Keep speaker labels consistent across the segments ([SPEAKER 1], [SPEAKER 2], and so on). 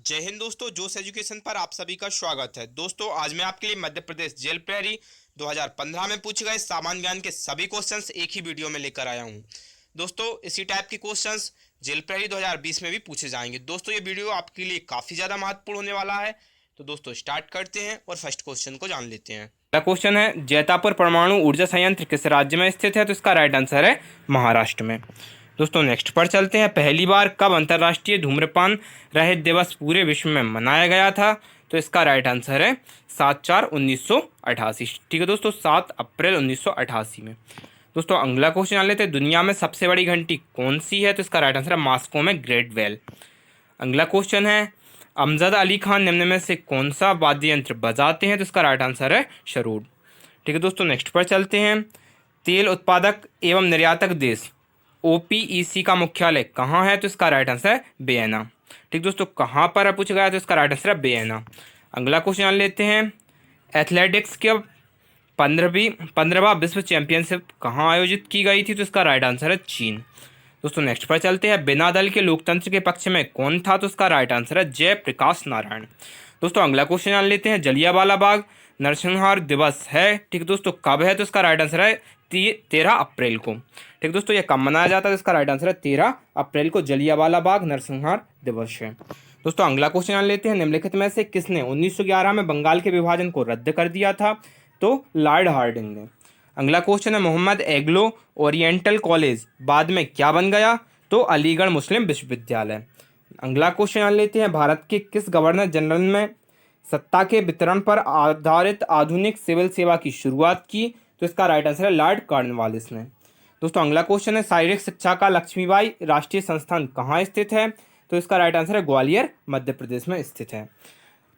[SPEAKER 1] जय हिंद दोस्तों, जोश एजुकेशन पर आप सभी का स्वागत है। दोस्तों आज मैं आपके लिए मध्य प्रदेश जेल प्रहरी 2015 में पूछे गए सामान्य ज्ञान के सभी क्वेश्चंस एक ही वीडियो में लेकर आया हूं। दोस्तों इसी टाइप के क्वेश्चंस जेल प्रहरी 2020 में भी पूछे जाएंगे। दोस्तों ये वीडियो आपके लिए काफ़ी ज़्यादा महत्वपूर्ण होने वाला है। तो दोस्तों स्टार्ट करते हैं और फर्स्ट क्वेश्चन को जान लेते हैं। पहला क्वेश्चन है, जैतापुर परमाणु ऊर्जा संयंत्र किस राज्य में स्थित है? तो इसका राइट आंसर है महाराष्ट्र में। दोस्तों नेक्स्ट पर चलते हैं, पहली बार कब अंतर्राष्ट्रीय धूम्रपान रहित दिवस पूरे विश्व में मनाया गया था? तो इसका राइट आंसर है 7/4/1988। ठीक है दोस्तों, 7 अप्रैल 1988 में। दोस्तों अगला क्वेश्चन जान लेते हैं, दुनिया में सबसे बड़ी घंटी कौन सी है? तो इसका राइट आंसर है मॉस्को में ग्रेट वेल। अगला क्वेश्चन है, अमजद अली खान निम्न में से कौन सा वाद्य यंत्र बजाते हैं? तो इसका राइट आंसर है सरोद। ठीक है दोस्तों, नेक्स्ट पर चलते हैं, तेल उत्पादक एवं निर्यातक देश OPEC का मुख्यालय कहाँ है? तो इसका राइट आंसर है वियना। ठीक दोस्तों, कहाँ पर पूछा गया? तो इसका राइट आंसर है वियना। अगला क्वेश्चन जान लेते हैं, एथलेटिक्स के 15वां विश्व चैंपियनशिप कहाँ आयोजित की गई थी? तो इसका राइट आंसर है चीन। दोस्तों नेक्स्ट पर चलते हैं, बिना दल के लोकतंत्र के पक्ष में कौन था? तो इसका राइट आंसर है जयप्रकाश नारायण। दोस्तों अगला क्वेश्चन जान लेते हैं, जलियांवाला बाग नरसंहार दिवस है, ठीक दोस्तों कब है? तो इसका राइट आंसर है 13 अप्रैल को। ठीक दोस्तों, यह कब मनाया जाता है? इसका राइट आंसर है 13 अप्रैल को जलियांवाला बाग नरसंहार दिवस है। दोस्तों अगला क्वेश्चन जान लेते हैं, निम्नलिखित में से किसने 1911 में बंगाल के विभाजन को रद्द कर दिया था? तो लॉर्ड हार्डिंग ने। अगला क्वेश्चन है, मोहम्मद एग्लो ओरिएंटल कॉलेज बाद में क्या बन गया? तो अलीगढ़ मुस्लिम विश्वविद्यालय। अगला क्वेश्चन जान लेते हैं, भारत के किस गवर्नर जनरल में सत्ता के वितरण पर आधारित आधुनिक सिविल सेवा की शुरुआत की? तो इसका राइट आंसर है लॉर्ड कॉर्नवालिस ने। दोस्तों अगला क्वेश्चन है, शारीरिक शिक्षा का लक्ष्मीबाई राष्ट्रीय संस्थान कहाँ स्थित है? तो इसका राइट आंसर है ग्वालियर मध्य प्रदेश में स्थित है।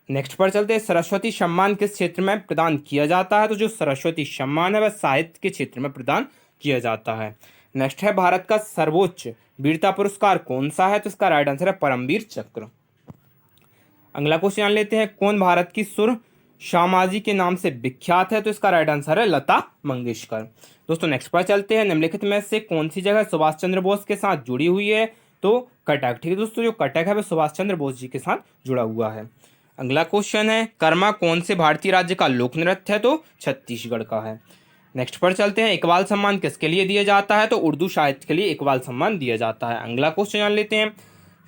[SPEAKER 1] नेक्स्ट पर चलते हैं, सरस्वती सम्मान किस क्षेत्र में प्रदान किया जाता है? तो जो सरस्वती सम्मान है वह साहित्य के क्षेत्र में प्रदान किया जाता है। नेक्स्ट है, भारत का सर्वोच्च वीरता पुरस्कार कौन सा है? तो इसका राइट आंसर है परमवीर चक्र। अगला क्वेश्चन जान लेते हैं, कौन भारत की सुर श्यामाजी के नाम से विख्यात है? तो इसका राइट आंसर है लता मंगेशकर। दोस्तों नेक्स्ट पर चलते हैं, निम्नलिखित में से कौन सी जगह सुभाष चंद्र बोस के साथ जुड़ी हुई है? तो कटक। ठीक है दोस्तों, जो कटक है वह सुभाष चंद्र बोस जी के साथ जुड़ा हुआ है। अगला क्वेश्चन है, कर्मा कौन से भारतीय राज्य का लोक नृत्य है? तो छत्तीसगढ़ का है। नेक्स्ट पर चलते हैं, इकबाल सम्मान किसके लिए दिया जाता है? तो उर्दू साहित्य के लिए इकबाल सम्मान दिया जाता है। अगला क्वेश्चन जान लेते हैं,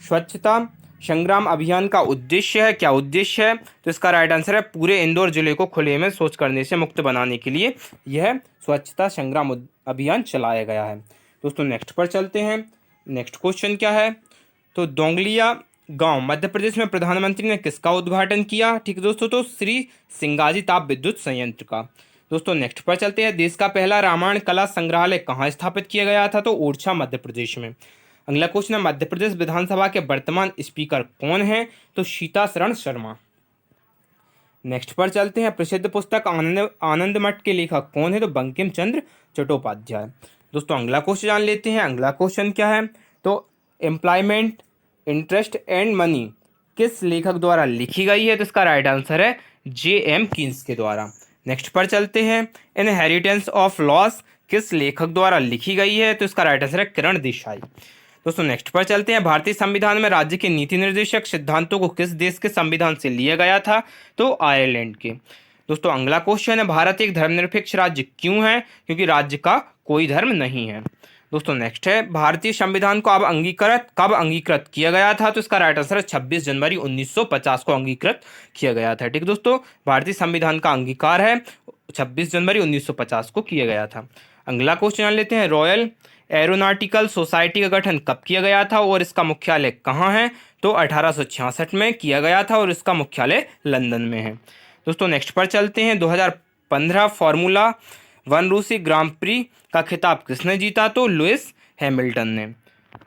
[SPEAKER 1] स्वच्छता संग्राम अभियान का उद्देश्य है, क्या उद्देश्य है? तो इसका राइट आंसर है पूरे इंदौर जिले को खुले में शौच करने से मुक्त बनाने के लिए यह स्वच्छता संग्राम अभियान चलाया गया है। दोस्तों नेक्स्ट पर चलते हैं, नेक्स्ट क्वेश्चन क्या है? तो दोंगलिया गांव मध्य प्रदेश में प्रधानमंत्री ने किसका उद्घाटन किया? ठीक है दोस्तों, तो श्री सिंगाजी ताप विद्युत संयंत्र का। दोस्तों नेक्स्ट पर चलते हैं, देश का पहला रामायण कला संग्रहालय कहाँ स्थापित किया गया था? तो ओरछा मध्य प्रदेश में। अगला क्वेश्चन है, मध्य प्रदेश विधानसभा के वर्तमान स्पीकर कौन है? तो सीताशरण शर्मा। नेक्स्ट पर चलते हैं, प्रसिद्ध पुस्तक आनंद मठ के लेखक कौन है? तो बंकिम चंद्र चट्टोपाध्याय। दोस्तों अगला क्वेश्चन जान लेते हैं, अगला क्वेश्चन क्या है? तो एम्प्लॉयमेंट इंटरेस्ट एंड मनी किस लेखक द्वारा लिखी गई है? तो इसका राइट आंसर है JM कीन्स के द्वारा। नेक्स्ट पर चलते हैं, इनहेरिटेंस ऑफ लॉस किस लेखक द्वारा लिखी गई है? तो इसका राइट आंसर है किरण देसाई। दोस्तों नेक्स्ट पर चलते हैं, भारतीय संविधान में राज्य के नीति निर्देशक सिद्धांतों को किस देश के संविधान से लिया गया था? तो आयरलैंड के। दोस्तों अगला क्वेश्चन है, भारत एक धर्मनिरपेक्ष राज्य क्यों है? क्योंकि राज्य का कोई धर्म नहीं है। दोस्तों नेक्स्ट है, भारतीय संविधान को अब कब अंगीकृत किया गया था? तो इसका राइट आंसर है 26 जनवरी 1950 को अंगीकृत किया गया था। ठीक दोस्तों, भारतीय संविधान का अंगीकार है 26 जनवरी 1950 को किया गया था। अगला क्वेश्चन जान लेते हैं, रॉयल एरोनॉटिकल सोसाइटी का गठन कब किया गया था और इसका मुख्यालय कहाँ है? तो 1866 में किया गया था और इसका मुख्यालय लंदन में है। दोस्तों नेक्स्ट पर चलते हैं, 2015 फार्मूला 1 रूसी ग्रां प्री का खिताब किसने जीता? तो लुइस हैमिल्टन ने।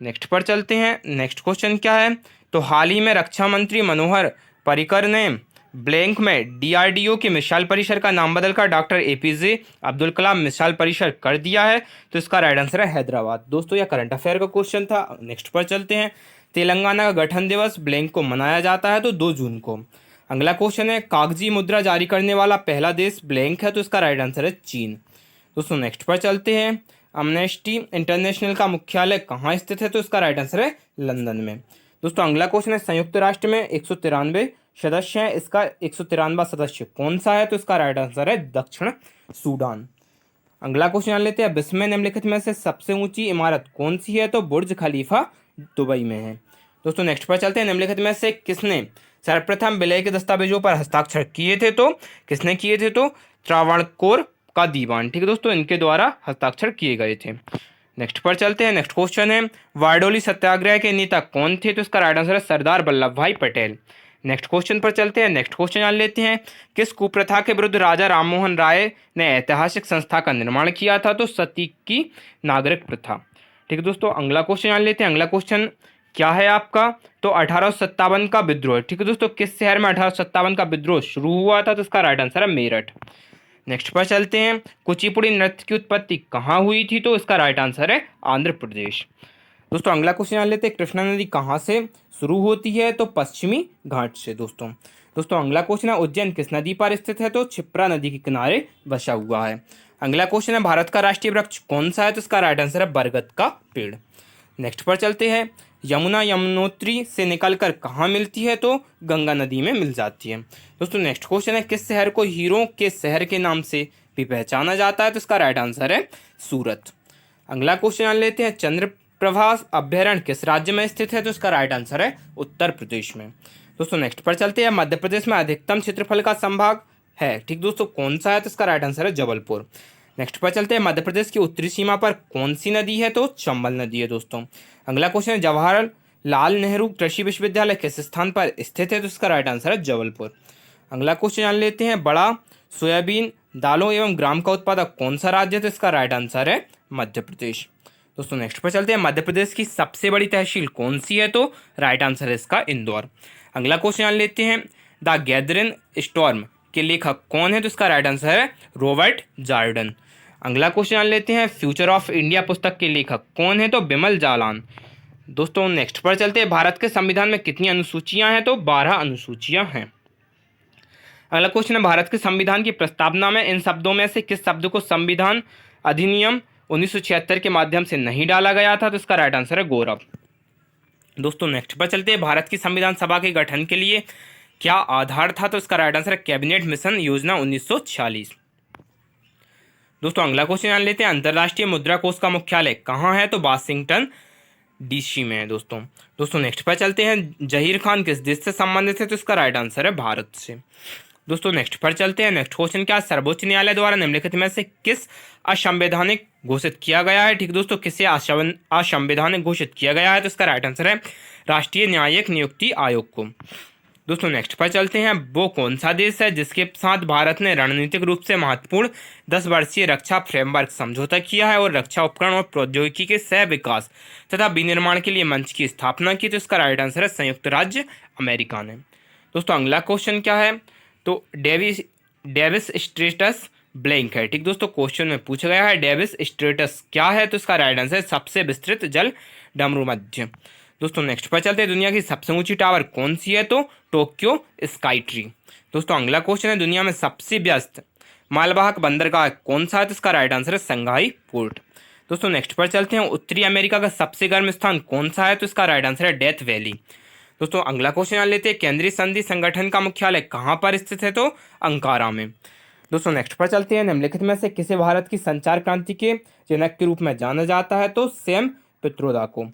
[SPEAKER 1] नेक्स्ट पर चलते हैं, नेक्स्ट क्वेश्चन क्या है? तो हाल ही में रक्षा मंत्री मनोहर पर्रिकर ने ब्लैंक में DRDO के मिसाइल परिसर का नाम बदलकर doctor APJ Abdul Kalam missile परिसर कर दिया है। तो इसका राइट आंसर है हैदराबाद। दोस्तों यह करंट अफेयर का क्वेश्चन था। नेक्स्ट पर चलते हैं, तेलंगाना का गठन दिवस ब्लैंक को मनाया जाता है? तो 2 जून को। अगला क्वेश्चन है, कागजी मुद्रा जारी करने वाला पहला देश ब्लैंक है? तो इसका राइट आंसर है चीन। दोस्तों नेक्स्ट पर चलते हैं, अमनेस्टी इंटरनेशनल का मुख्यालय कहाँ स्थित है? तो इसका राइट आंसर है लंदन में। दोस्तों अगला क्वेश्चन है, संयुक्त राष्ट्र में 193 सदस्य हैं, इसका 193वां सदस्य कौन सा है? तो इसका राइट आंसर है दक्षिण सूडान। अगला क्वेश्चन जान लेते हैं, विश्व में निम्नलिखित में से सबसे ऊंची इमारत कौन सी है? तो बुर्ज खलीफा दुबई में है। दोस्तों नेक्स्ट पर चलते हैं, निम्नलिखित में से किसने सर्वप्रथम विलय के दस्तावेजों पर हस्ताक्षर किए थे? तो किसने किए थे? तो त्रावणकोर का दीवान, ठीक है दोस्तों, इनके द्वारा हस्ताक्षर किए गए थे। नेक्स्ट पर चलते हैं, नेक्स्ट क्वेश्चन है, बारडोली सत्याग्रह के नेता कौन थे? तो इसका राइट आंसर है सरदार वल्लभ भाई पटेल। नेक्स्ट क्वेश्चन पर चलते हैं, नेक्स्ट क्वेश्चन जान लेते हैं, किस कुप्रथा के विरुद्ध राजा राममोहन राय ने ऐतिहासिक संस्था का निर्माण किया था? तो सती की नागरिक प्रथा, ठीक है दोस्तों। अगला क्वेश्चन जान लेते हैं, अगला क्वेश्चन क्या है आपका? तो 1857 का विद्रोह, ठीक है दोस्तों, किस शहर में 1857 का विद्रोह शुरू हुआ था? तो इसका राइट आंसर है मेरठ। नेक्स्ट पर चलते हैं, कुचिपुड़ी नृत्य की उत्पत्ति कहाँ हुई थी? तो इसका राइट आंसर है आंध्र प्रदेश। दोस्तों अगला क्वेश्चन जान लेते हैं, कृष्णा नदी कहाँ से शुरू होती है? तो पश्चिमी घाट से। दोस्तों अगला क्वेश्चन है, उज्जैन किस नदी पर स्थित है? तो क्षिप्रा नदी के किनारे बसा हुआ है। अगला क्वेश्चन है, भारत का राष्ट्रीय वृक्ष कौन सा है? तो इसका राइट आंसर है बरगद का पेड़। नेक्स्ट पर चलते हैं, यमुना यमुनोत्री से निकलकर कहाँ मिलती है? तो गंगा नदी में मिल जाती है। दोस्तों नेक्स्ट क्वेश्चन है, किस शहर को हीरों के शहर के नाम से भी पहचाना जाता है? तो इसका राइट आंसर है सूरत। अगला क्वेश्चन जान लेते हैं, चंद्रप्रभा अभ्यारण्य किस राज्य में स्थित है? तो इसका राइट आंसर है उत्तर प्रदेश में। दोस्तों नेक्स्ट पर चलते हैं, मध्य प्रदेश में अधिकतम क्षेत्रफल का संभाग है, ठीक दोस्तों, कौन सा है? तो इसका राइट आंसर है जबलपुर। नेक्स्ट पर चलते हैं, मध्य प्रदेश की उत्तरी सीमा पर कौन सी नदी है? तो चंबल नदी है दोस्तों। अगला क्वेश्चन है, जवाहरलाल नेहरू कृषि विश्वविद्यालय किस स्थान पर स्थित है? तो इसका राइट आंसर है जबलपुर। अगला क्वेश्चन जान लेते हैं, बड़ा सोयाबीन दालों एवं ग्राम का उत्पादक कौन सा राज्य है? तो इसका राइट आंसर है मध्य प्रदेश। दोस्तों नेक्स्ट पर चलते हैं, मध्य प्रदेश की सबसे बड़ी तहसील कौन सी है? तो राइट आंसर है इसका इंदौर। अगला क्वेश्चन जान लेते हैं, द गैदरिंग स्टॉर्म के लेखक कौन है? तो इसका राइट आंसर है रॉबर्ट जॉर्डन। अगला क्वेश्चन जान लेते हैं, फ्यूचर ऑफ इंडिया पुस्तक के लेखक कौन है? तो बिमल जालान। दोस्तों नेक्स्ट पर चलते हैं, भारत के संविधान में कितनी अनुसूचियां हैं? तो 12 अनुसूचियां हैं। अगला क्वेश्चन है, भारत के संविधान की प्रस्तावना में इन शब्दों में से किस शब्द को संविधान अधिनियम 1976 के माध्यम से नहीं डाला गया था? तो इसका राइट आंसर है गौरव। दोस्तों नेक्स्ट पर चलते हैं, भारत की संविधान सभा के गठन के लिए क्या आधार था? तो इसका राइट आंसर है कैबिनेट मिशन योजना 1946। दोस्तों अगला क्वेश्चन जान लेते हैं, अंतर्राष्ट्रीय मुद्रा कोष का मुख्यालय कहाँ है? तो वाशिंगटन डीसी में है दोस्तों नेक्स्ट पर चलते हैं, जहीर खान किस देश से संबंधित है? तो इसका राइट आंसर है भारत से। दोस्तों नेक्स्ट पर चलते हैं, नेक्स्ट क्वेश्चन क्या, सर्वोच्च न्यायालय द्वारा निम्नलिखित में से किस असंवैधानिक घोषित किया गया है? ठीक दोस्तों, किसे असंवैधानिक घोषित किया गया है? तो इसका राइट आंसर है राष्ट्रीय न्यायिक नियुक्ति आयोग को। दोस्तों नेक्स्ट पर चलते हैं, वो कौन सा देश है जिसके साथ भारत ने रणनीतिक रूप से महत्वपूर्ण 10 वर्षीय रक्षा फ्रेमवर्क समझौता किया है और रक्षा उपकरण और प्रौद्योगिकी के सह विकास तथा विनिर्माण के लिए मंच की स्थापना की? तो इसका राइट आंसर है संयुक्त राज्य अमेरिका ने। दोस्तों अगला क्वेश्चन क्या है? तो डेविस स्ट्रेटस ब्लैंक है, ठीक दोस्तों, क्वेश्चन में पूछा गया है डेविस स्ट्रेटस क्या है? तो इसका राइट आंसर है सबसे विस्तृत जल डमरू मध्य। दोस्तों नेक्स्ट पर चलते हैं, दुनिया की सबसे ऊंची टावर कौन सी है? तो टोक्यो स्काई ट्री। दोस्तों अगला क्वेश्चन है, दुनिया में सबसे व्यस्त मालवाहक बंदरगाह कौन सा है? तो इसका राइट आंसर है संघाई पोर्ट। दोस्तों नेक्स्ट पर चलते हैं, उत्तरी अमेरिका का सबसे गर्म स्थान कौन सा है? तो इसका राइट आंसर है डेथ वैली। दोस्तों अगला क्वेश्चन जान लेते हैं, केंद्रीय संधि संगठन का मुख्यालय कहाँ पर स्थित है? तो अंकारा में। दोस्तों नेक्स्ट पर चलते हैं, निम्नलिखित में से किसे भारत की संचार क्रांति के जनक के रूप में जाना जाता है? तो सैम पित्रोदा को।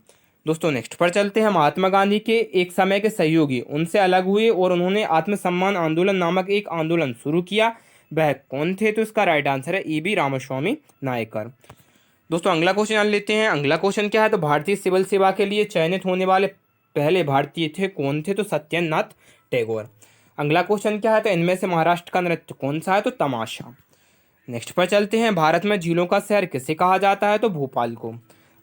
[SPEAKER 1] दोस्तों नेक्स्ट पर चलते हैं, महात्मा गांधी के एक समय के सहयोगी उनसे अलग हुए और उन्होंने आत्मसम्मान आंदोलन नामक एक आंदोलन शुरू किया, वह कौन थे? तो इसका राइट आंसर है ईबी रामास्वामी नायकर। दोस्तों अगला क्वेश्चन जान लेते हैं, अगला क्वेश्चन क्या है? तो भारतीय सिविल सेवा के लिए चयनित होने वाले पहले भारतीय थे कौन थे? तो सत्येंद्रनाथ टैगोर। अगला क्वेश्चन क्या है? तो इनमें से महाराष्ट्र का नृत्य कौन सा है? तो तमाशा। नेक्स्ट पर चलते हैं, भारत में झीलों का शहर किसे कहा जाता है? तो भोपाल को।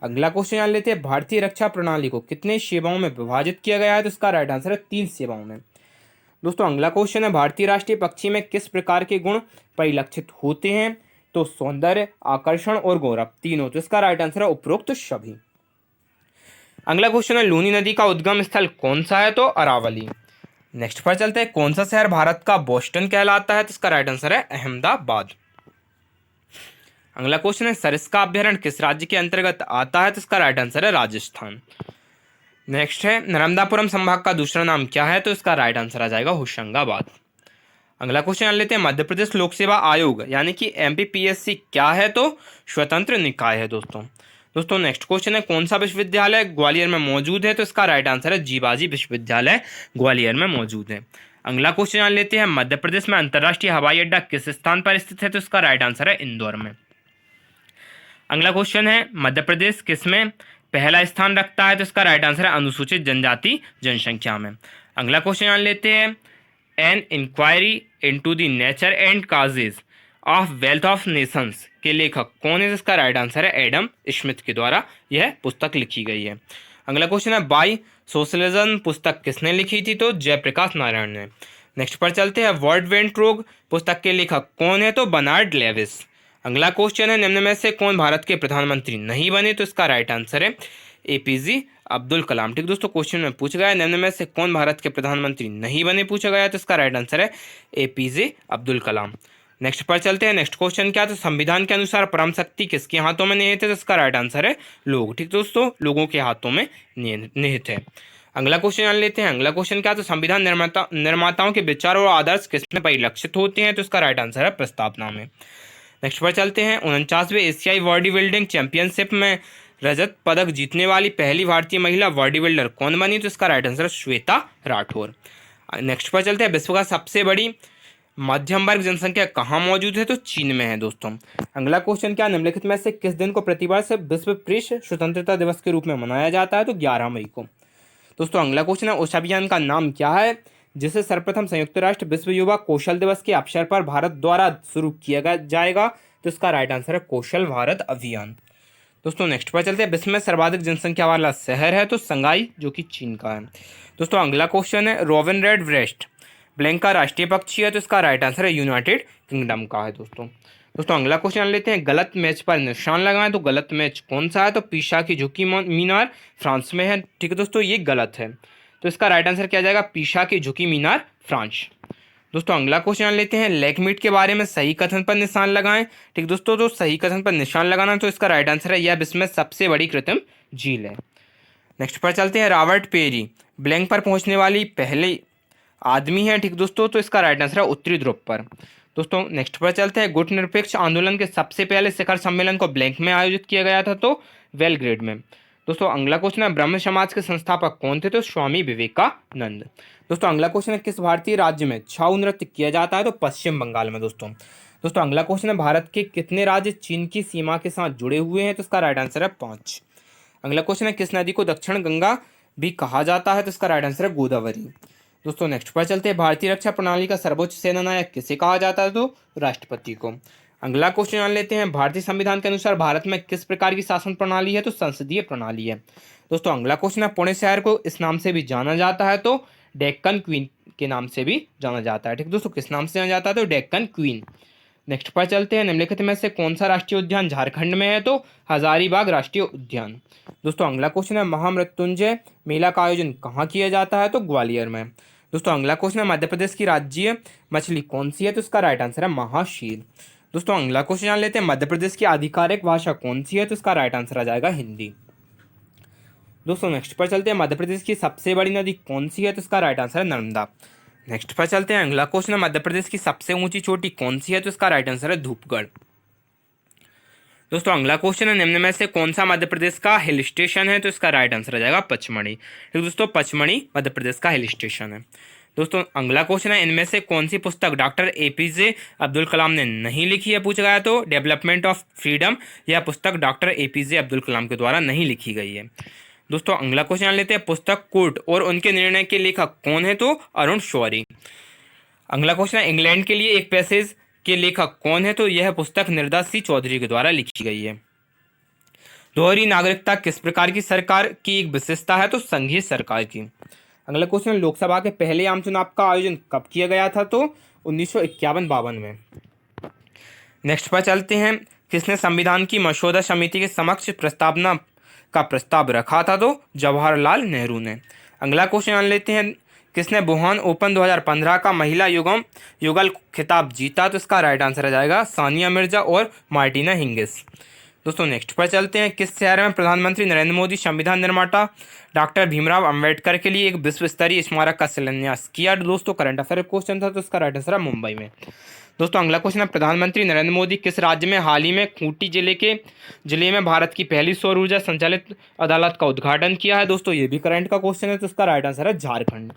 [SPEAKER 1] अगला क्वेश्चन जान लेते हैं, भारतीय रक्षा प्रणाली को कितने सेवाओं में विभाजित किया गया है? तो इसका राइट आंसर है 3 सेवाओं में। दोस्तों अगला क्वेश्चन है, भारतीय राष्ट्रीय पक्षी में किस प्रकार के गुण परिलक्षित होते हैं? तो सौंदर्य, आकर्षण और गौरव तीनों। तो इसका राइट आंसर है उपरोक्त सभी। अगला क्वेश्चन है, लूनी नदी का उद्गम स्थल कौन सा है? तो अरावली। नेक्स्ट पर चलते हैं, कौन सा शहर भारत का बोस्टन कहलाता है? तो इसका राइट आंसर है अहमदाबाद। अगला क्वेश्चन है, सरिस्का अभ्यारण्य किस राज्य के अंतर्गत आता है? तो इसका राइट आंसर है राजस्थान। नेक्स्ट है नर्मदापुरम संभाग का दूसरा नाम क्या है, तो इसका राइट आंसर आ जाएगा होशंगाबाद। अगला क्वेश्चन जान लेते हैं, मध्य प्रदेश लोक सेवा आयोग यानी कि एमपीपीएससी क्या है, तो स्वतंत्र निकाय है दोस्तों। दोस्तों नेक्स्ट क्वेश्चन है, कौन सा विश्वविद्यालय ग्वालियर में मौजूद है, तो इसका राइट आंसर है जीवाजी विश्वविद्यालय ग्वालियर में मौजूद है। अगला क्वेश्चन जान लेते हैं, मध्य प्रदेश में अंतर्राष्ट्रीय हवाई अड्डा किस स्थान पर स्थित है, तो इसका राइट आंसर है इंदौर में। अगला क्वेश्चन है, मध्य प्रदेश किस में पहला स्थान रखता है, तो इसका राइट आंसर है अनुसूचित जनजाति जनसंख्या में। अगला क्वेश्चन जान लेते हैं, an inquiry into the nature and causes of wealth of nations के लेखक कौन है, इसका राइट आंसर है एडम स्मिथ के द्वारा यह पुस्तक लिखी गई है। अगला क्वेश्चन है, बाय सोशलिज्म पुस्तक किसने लिखी थी, तो जयप्रकाश नारायण ने। नेक्स्ट पर चलते हैं, वर्ल्ड वेंट रोग पुस्तक के लेखक कौन है, तो बर्नार्ड लेविस। अगला क्वेश्चन है, निम्न में से कौन भारत के प्रधानमंत्री नहीं बने, तो इसका राइट आंसर है एपीजे अब्दुल कलाम। ठीक दोस्तों, क्वेश्चन में पूछा गया निम्न में से कौन भारत के प्रधानमंत्री नहीं बने पूछा गया, तो इसका राइट आंसर है एपीजे अब्दुल कलाम। नेक्स्ट पर चलते हैं, नेक्स्ट क्वेश्चन क्या, तो संविधान के अनुसार परम शक्ति किसके हाथों में निहित है, तो इसका राइट आंसर है लोग। ठीक दोस्तों, लोगों के हाथों में निहित है। अगला क्वेश्चन जान लेते हैं, अगला क्वेश्चन क्या, तो संविधान निर्माताओं के विचार और आदर्श किसमें परिलक्षित होते हैं, तो इसका राइट आंसर है प्रस्तावना में। नेक्स्ट पर चलते हैं, 49वें एशियाई बॉडी बिल्डिंग चैंपियनशिप में रजत पदक जीतने वाली पहली भारतीय महिला बॉडी बिल्डर कौन बनी, तो इसका राइट आंसर है श्वेता राठौर। नेक्स्ट पर चलते हैं, विश्व का सबसे बड़ी मध्यम वर्ग जनसंख्या कहाँ मौजूद है, तो चीन में है दोस्तों। अगला क्वेश्चन क्या, निम्नलिखित में से किस दिन को प्रतिवर्ष विश्व प्रेस स्वतंत्रता दिवस के रूप में मनाया जाता है, तो 11 मई को। दोस्तों अगला क्वेश्चन है, उस अभियान का नाम क्या है जिसे सर्वप्रथम संयुक्त राष्ट्र विश्व युवा कौशल दिवस के अवसर पर भारत द्वारा शुरू किया जाएगा, तो इसका राइट आंसर है कौशल भारत अभियान। दोस्तों नेक्स्ट पर चलते हैं, विश्व में सर्वाधिक जनसंख्या वाला शहर है, तो संगाई जो कि चीन का है। दोस्तों अगला क्वेश्चन है, रोबिन रेड ब्रेस्ट ब्लैंक का राष्ट्रीय पक्षी है, तो इसका राइट आंसर है यूनाइटेड किंगडम का है दोस्तों अगला क्वेश्चन लेते हैं, गलत मैच पर निशान लगाएं, तो गलत मैच कौन सा है, तो पीसा की झुकी मीनार फ्रांस में है। ठीक है दोस्तों, ये गलत है, तो इसका राइट आंसर क्या जाएगा, पीसा की झुकी मीनार फ्रांस। दोस्तों अगला क्वेश्चन लेते हैं, लेक मीट के बारे में सही कथन पर निशान लगाएं। ठीक दोस्तों, तो सही कथन पर निशान लगाना, तो इसका राइट आंसर है यह विश्व में सबसे बड़ी कृत्रिम झील है। नेक्स्ट पर चलते हैं, रॉबर्ट पेरी ब्लैंक पर पहुंचने वाली पहले आदमी है। ठीक दोस्तों, तो इसका राइट आंसर है उत्तरी ध्रुव पर। दोस्तों नेक्स्ट पर चलते हैं, गुट निरपेक्ष आंदोलन के सबसे पहले शिखर सम्मेलन को ब्लैंक में आयोजित किया गया था, तो बेलग्रेड में। दोस्तों अगला क्वेश्चन है, ब्रह्म समाज के संस्थापक कौन थे, तो स्वामी विवेकानंद। दोस्तों अगला क्वेश्चन है, किस भारतीय राज्य में छाऊ नृत्य किया जाता है, तो पश्चिम बंगाल में दोस्तों अगला क्वेश्चन है, भारत के कितने राज्य चीन की सीमा के साथ जुड़े हुए हैं, तो इसका राइट आंसर है 5। अगला क्वेश्चन है, किस नदी को दक्षिण गंगा भी कहा जाता है, तो इसका राइट आंसर है गोदावरी। दोस्तों नेक्स्ट पर चलते हैं, भारतीय रक्षा प्रणाली का सर्वोच्च सेना नायक किसे कहा जाता है, तो राष्ट्रपति को। अगला क्वेश्चन जान लेते हैं, भारतीय संविधान के अनुसार भारत में किस प्रकार की शासन प्रणाली है, तो संसदीय प्रणाली है। दोस्तों अगला क्वेश्चन है, पुणे शहर को इस नाम से भी जाना जाता है, तो डेक्कन क्वीन के नाम से भी जाना जाता है। ठीक दोस्तों, किस नाम से जाना जाता है, तो डेक्कन क्वीन। नेक्स्ट पर चलते हैं, निम्नलिखित में से कौन सा राष्ट्रीय उद्यान झारखंड में है, तो हजारीबाग राष्ट्रीय उद्यान। दोस्तों अगला क्वेश्चन है, महामृत्युंजय मेला का आयोजन कहाँ किया जाता है, तो ग्वालियर में। दोस्तों अगला क्वेश्चन है, मध्य प्रदेश की राज्य मछली कौन सी है, तो इसका राइट आंसर है महाशीर। दोस्तों अगला क्वेश्चन जान लेते हैं, मध्य प्रदेश की आधिकारिक भाषा कौन सी है, तो इसका राइट आंसर आ जाएगा हिंदी। दोस्तों नेक्स्ट पर चलते हैं, मध्य प्रदेश की सबसे बड़ी नदी कौन सी है, तो इसका राइट आंसर है नर्मदा। नेक्स्ट पर चलते हैं, अगला क्वेश्चन है, मध्य प्रदेश की सबसे ऊंची चोटी कौन सी है, तो इसका राइट आंसर है धूपगढ़। दोस्तों अगला क्वेश्चन है, निम्न में से कौन सा मध्य प्रदेश का हिल स्टेशन है, तो इसका राइट आंसर आ जाएगा पचमढ़ी। तो दोस्तों पचमढ़ी मध्य प्रदेश का हिल स्टेशन है। दोस्तों अगला क्वेश्चन है, इनमें से कौन सी पुस्तक डॉक्टर एपीजे अब्दुल कलाम ने नहीं लिखी है पूछा गया, तो डेवलपमेंट ऑफ फ्रीडम यह पुस्तक डॉक्टर एपीजे अब्दुल कलाम के द्वारा नहीं लिखी गई है। दोस्तों अगला क्वेश्चन जान लेते हैं, पुस्तक कोर्ट और उनके निर्णय के लेखक कौन है, तो अरुण शौरी। अगला क्वेश्चन है, इंग्लैंड के लिए एक पैसेज के लेखक कौन है, तो यह पुस्तक निर्दा सी चौधरी के द्वारा लिखी गई है। दोहरी नागरिकता किस प्रकार की सरकार की एक विशेषता है, तो संघीय सरकार की। अगला क्वेश्चन, लोकसभा के पहले आम चुनाव का आयोजन कब किया गया था, तो 1951-52 में। नेक्स्ट पर चलते हैं, किसने संविधान की मसौदा समिति के समक्ष प्रस्तावना का प्रस्ताव रखा था, तो जवाहरलाल नेहरू ने। अगला क्वेश्चन जान लेते हैं, किसने वुहान ओपन 2015 का महिला युगल खिताब जीता, तो इसका राइट आंसर आ जाएगा सानिया मिर्जा और मार्टिना हिंगिस। दोस्तों नेक्स्ट पर चलते हैं। किस शहर में प्रधानमंत्री नरेंद्र मोदी संविधान निर्माता डॉक्टर भीमराव अंबेडकर के लिए एक विश्व स्तरीय स्मारक का शिलान्यास किया? दोस्तों करंट अफेयर क्वेश्चन था, तो इसका राइट आंसर है मुंबई में। दोस्तों अगला क्वेश्चन है, प्रधानमंत्री नरेंद्र मोदी किस राज्य में हाल ही में खूंटी जिले में भारत की पहली सौर ऊर्जा संचालित अदालत का उद्घाटन किया है? दोस्तों ये भी करंट का क्वेश्चन है, तो इसका राइट आंसर है झारखंड।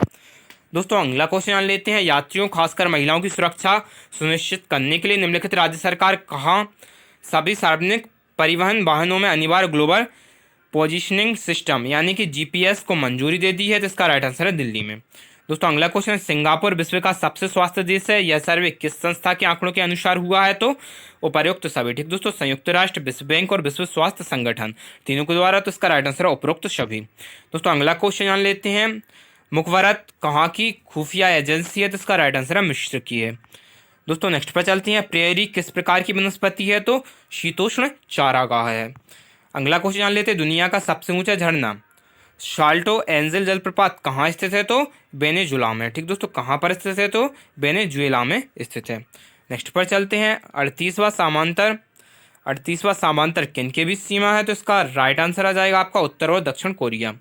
[SPEAKER 1] दोस्तों अगला क्वेश्चन जान लेते हैं। यात्रियों खासकर महिलाओं की सुरक्षा सुनिश्चित करने के लिए निम्नलिखित राज्य सरकार कहाँ सभी सार्वजनिक परिवहन वाहनों में अनिवार्य ग्लोबल पोजिशनिंग सिस्टम यानी कि जीपीएस को मंजूरी दे दी है? तो इसका राइट आंसर है दिल्ली में। दोस्तों अगला क्वेश्चन है, सिंगापुर विश्व का सबसे स्वस्थ देश है, यह सर्वे किस संस्था के आंकड़ों के अनुसार हुआ है? तो उपरोक्त सभी। ठीक दोस्तों, संयुक्त राष्ट्र, विश्व बैंक और विश्व स्वास्थ्य संगठन तीनों के द्वारा। तो इसका राइट आंसर है उपरोक्त सभी। दोस्तों अगला क्वेश्चन जान लेते हैं, मुखबरत कहाँ की खुफिया एजेंसी है? तो इसका राइट आंसर है मिस्र की है। दोस्तों नेक्स्ट पर चलते हैं, प्रेयरी किस प्रकार की वनस्पति है? तो शीतोष्ण चारागाह है। अगला क्वेश्चन जान लेते हैं, दुनिया का सबसे ऊंचा झरना साल्टो एंजल जलप्रपात कहाँ स्थित है? तो वेनेजुला में। ठीक दोस्तों, कहाँ पर स्थित है? तो वेनेजुएला में स्थित है। नेक्स्ट पर चलते हैं, 38वां समांतर किन के बीच सीमा है? तो इसका राइट आंसर आ जाएगा आपका उत्तर और दक्षिण कोरिया।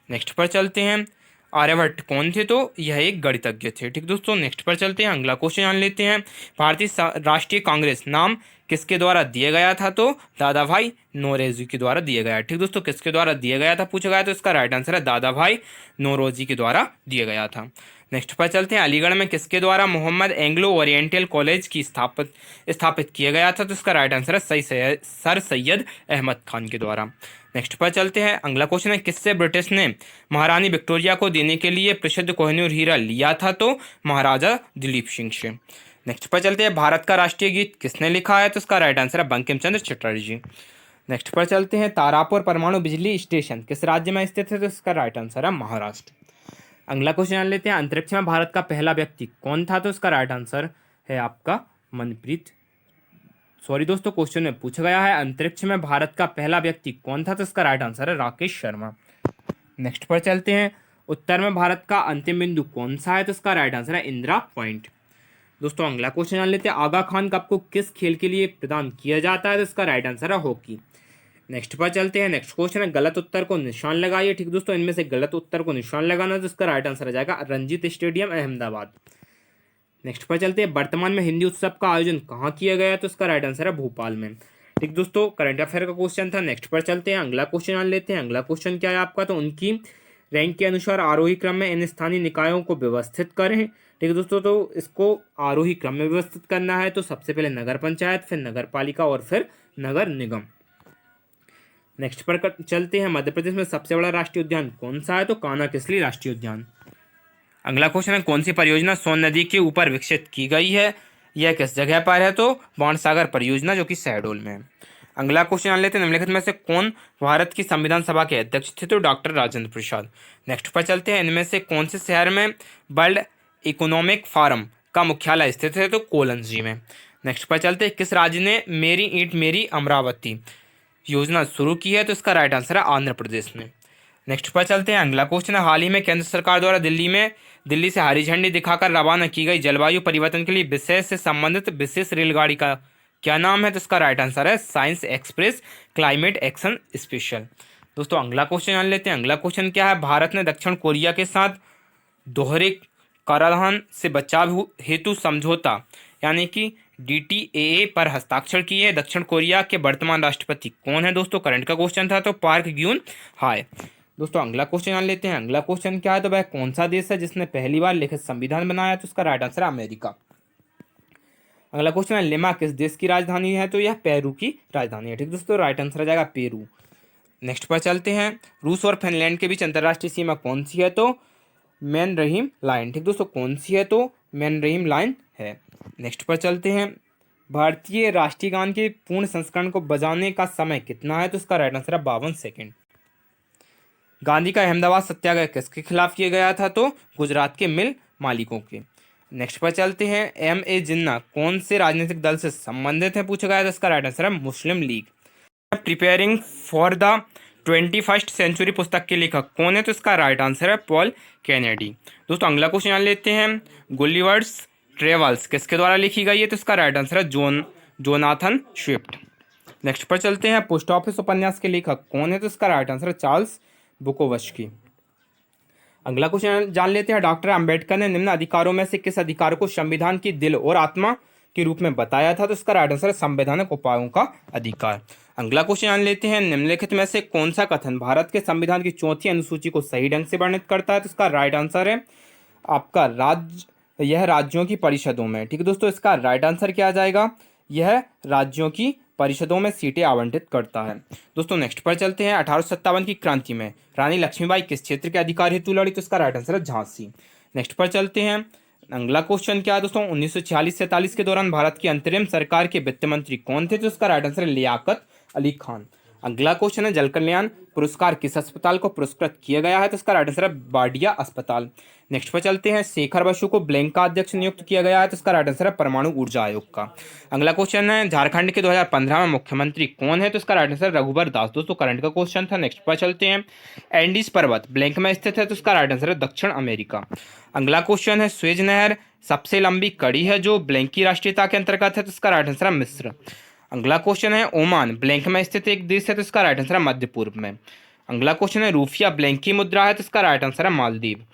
[SPEAKER 1] नेक्स्ट पर चलते हैं, आर्यभट्ट कौन थे? तो यह एक गणितज्ञ थे। ठीक दोस्तों, नेक्स्ट पर चलते हैं, अगला क्वेश्चन जान लेते हैं, भारतीय राष्ट्रीय कांग्रेस नाम किसके द्वारा दिया गया था? तो दादा भाई नौरोजी के द्वारा दिया गया। ठीक दोस्तों, किसके द्वारा दिया गया था पूछा गया, तो इसका राइट आंसर है दादा भाई नौरोजी के द्वारा दिया गया था। नेक्स्ट पर चलते हैं, अलीगढ़ में किसके द्वारा मोहम्मद एंग्लो ओरिएंटल कॉलेज की स्थापित किया गया था? तो इसका राइट आंसर है सर सैयद अहमद खान के द्वारा। नेक्स्ट पर चलते हैं, अगला क्वेश्चन है, किससे ब्रिटिश ने महारानी विक्टोरिया को देने के लिए प्रसिद्ध कोहिनूर हीरा लिया था? तो महाराजा दिलीप सिंह से। नेक्स्ट पर चलते हैं, भारत का राष्ट्रीय गीत किसने लिखा है? तो इसका राइट आंसर है बंकिम चंद्र चटर्जी। नेक्स्ट पर चलते हैं, तारापुर परमाणु बिजली स्टेशन किस राज्य में स्थित है? तो इसका राइट आंसर है महाराष्ट्र। अगला क्वेश्चन जान लेते हैं, अंतरिक्ष में भारत का पहला व्यक्ति कौन था? तो इसका राइट आंसर है आपका मनप्रीत। सॉरी दोस्तों, क्वेश्चन में पूछा गया है अंतरिक्ष में भारत का पहला व्यक्ति कौन था? तो इसका राइट आंसर है राकेश शर्मा। नेक्स्ट पर चलते हैं, उत्तर में भारत का अंतिम बिंदु कौन सा है? तो इसका राइट आंसर है इंदिरा पॉइंट। दोस्तों अगला क्वेश्चन जान लेते हैं, आगा खान कप को किस खेल के लिए प्रदान किया जाता है? तो इसका राइट आंसर है हॉकी। नेक्स्ट पर चलते हैं, नेक्स्ट क्वेश्चन है, गलत उत्तर को निशान लगाइए। ठीक दोस्तों, इनमें से गलत उत्तर को निशान लगाना, तो इसका राइट आंसर आ जाएगा रंजीत स्टेडियम अहमदाबाद। नेक्स्ट पर चलते हैं, वर्तमान में हिंदी उत्सव का आयोजन कहाँ किया गया? तो इसका राइट आंसर है भोपाल में। ठीक दोस्तों, करंट अफेयर का क्वेश्चन था। नेक्स्ट पर चलते हैं, अगला क्वेश्चन जान लेते हैं। अगला क्वेश्चन क्या है आपका? तो उनकी रैंक के अनुसार आरोही क्रम में इन स्थानीय निकायों को व्यवस्थित करें। ठीक दोस्तों, तो इसको आरोही क्रम में व्यवस्थित करना है, तो सबसे पहले नगर पंचायत, फिर नगर पालिका और फिर नगर निगम। नेक्स्ट पर चलते हैं, मध्य प्रदेश में सबसे बड़ा राष्ट्रीय उद्यान कौन सा है? तो कान्हा-किसली राष्ट्रीय उद्यान। अगला क्वेश्चन है, कौन सी परियोजना सोन नदी के ऊपर विकसित की गई है? यह किस जगह पर है? तो बाणसागर परियोजना, जो कि शहडोल में है। अगला क्वेश्चन जान लेते हैं, निम्नलिखित में से कौन भारत की संविधान सभा के अध्यक्ष थे? तो डॉक्टर राजेंद्र प्रसाद। नेक्स्ट पर चलते हैं, इनमें से कौन से शहर में वर्ल्ड इकोनॉमिक फोरम का मुख्यालय स्थित है? तो कोलंजी में। नेक्स्ट पर चलते हैं, किस राज्य ने मेरी ईंट मेरी अमरावती योजना शुरू की है? तो इसका राइट आंसर है आंध्र प्रदेश में। नेक्स्ट पर चलते हैं, अगला क्वेश्चन है, हाल ही में केंद्र सरकार द्वारा दिल्ली से हरी झंडी दिखाकर रवाना की गई जलवायु परिवर्तन के लिए विषय से संबंधित विशेष रेलगाड़ी का क्या नाम है? तो इसका राइट आंसर है science express climate action special. दोस्तों अगला क्वेश्चन जान लेते हैं। अगला क्वेश्चन क्या है, भारत ने दक्षिण कोरिया के साथ दोहरे कराधान से बचाव हेतु समझौता यानी कि DTAA पर हस्ताक्षर किए हैं। दक्षिण कोरिया के वर्तमान राष्ट्रपति कौन है? दोस्तों करंट का क्वेश्चन था, तो पार्क ग्यून हाय। दोस्तों अगला क्वेश्चन जान लेते हैं। अगला क्वेश्चन क्या है, तो वह कौन सा देश है जिसने पहली बार लिखित संविधान बनाया? तो उसका राइट आंसर है अमेरिका। अगला क्वेश्चन है, लिमा किस देश की राजधानी है? तो यह पेरू की राजधानी है। ठीक दोस्तों, राइट आंसर आ जाएगा पेरू। नेक्स्ट पर चलते हैं, रूस और फिनलैंड के बीच अंतर्राष्ट्रीय सीमा कौन सी है? तो मैन रहीम लाइन। ठीक दोस्तों, कौन सी है? तो मैन रहीम लाइन है। नेक्स्ट पर चलते हैं, भारतीय राष्ट्रीय गान के पूर्ण संस्करण को बजाने का समय कितना है? तो इसका राइट आंसर है 52 सेकेंड। गांधी का अहमदाबाद सत्याग्रह किसके खिलाफ किया गया था? तो गुजरात के मिल मालिकों के। नेक्स्ट पर चलते हैं, MA जिन्ना कौन से राजनीतिक दल से संबंधित है पूछा गया था? इसका राइट आंसर है Muslim League. Preparing for the 21st century पुस्तक के लेखक कौन है? तो इसका राइट आंसर है पॉल कैनेडी। दोस्तों अगला क्वेश्चन जान लेते हैं, गुलिवर्स ट्रेवल्स किसके द्वारा लिखी गई है? तो इसका राइट आंसर है जोनाथन स्विफ्ट। नेक्स्ट पर चलते हैं, पोस्ट ऑफिस उपन्यास के लेखक कौन है? तो इसका राइट आंसर है चार्ल्स बुकोवस्की। अगला क्वेश्चन जान लेते हैं, डॉक्टर अंबेडकर ने निम्न अधिकारों में से किस अधिकार को संविधान की दिल और आत्मा के रूप में बताया था? तो इसका राइट आंसर है संवैधानिक उपायों का अधिकार। अगला क्वेश्चन जान लेते हैं, निम्नलिखित में से कौन सा कथन भारत के संविधान की चौथी अनुसूची को सही ढंग से वर्णित करता है? तो इसका राइट आंसर है आपका यह राज्यों की परिषदों में, ठीक है दोस्तों, इसका राइट आंसर क्या आ जाएगा? यह राज्यों की परिषदों में सीटें आवंटित करता है। दोस्तों नेक्स्ट पर चलते हैं, 1857 की क्रांति में रानी लक्ष्मीबाई किस क्षेत्र के अधिकार हेतु लड़ी? तो इसका राइट आंसर है झांसी। नेक्स्ट पर चलते हैं, अगला क्वेश्चन क्या है दोस्तों, 1946-47 के दौरान भारत की अंतरिम सरकार के वित्त मंत्री कौन थे? तो इसका राइट आंसर है लियाकत अली खान। अगला क्वेश्चन है, जल कल्याण पुरस्कार किस अस्पताल को पुरस्कृत किया गया है? तो इसका राइट आंसर है बाडिया अस्पताल। नेक्स्ट पर चलते हैं, शेखर बसु को बैंक का अध्यक्ष नियुक्त किया गया है, तो इसका राइट आंसर है परमाणु ऊर्जा आयोग का। अगला क्वेश्चन है, झारखंड के 2015 में मुख्यमंत्री कौन है? तो इसका राइट आंसर रघुबर दास। दोस्तों करंट का क्वेश्चन था। नेक्स्ट पर चलते हैं, एंडीज पर्वत ब्लैंक में स्थित है, तो इसका राइट आंसर है दक्षिण अमेरिका। अगला क्वेश्चन है, स्वेज नहर सबसे लंबी कड़ी है जो ब्लैंक की राष्ट्रीयता के अंतर्गत है, तो इसका राइट आंसर है मिस्र। अगला क्वेश्चन है, ओमान ब्लैंक में स्थित एक देश है, तो इसका राइट आंसर है मध्य पूर्व में। अगला क्वेश्चन है, रूफिया ब्लैंक की मुद्रा है, तो इसका राइट आंसर है मालदीव।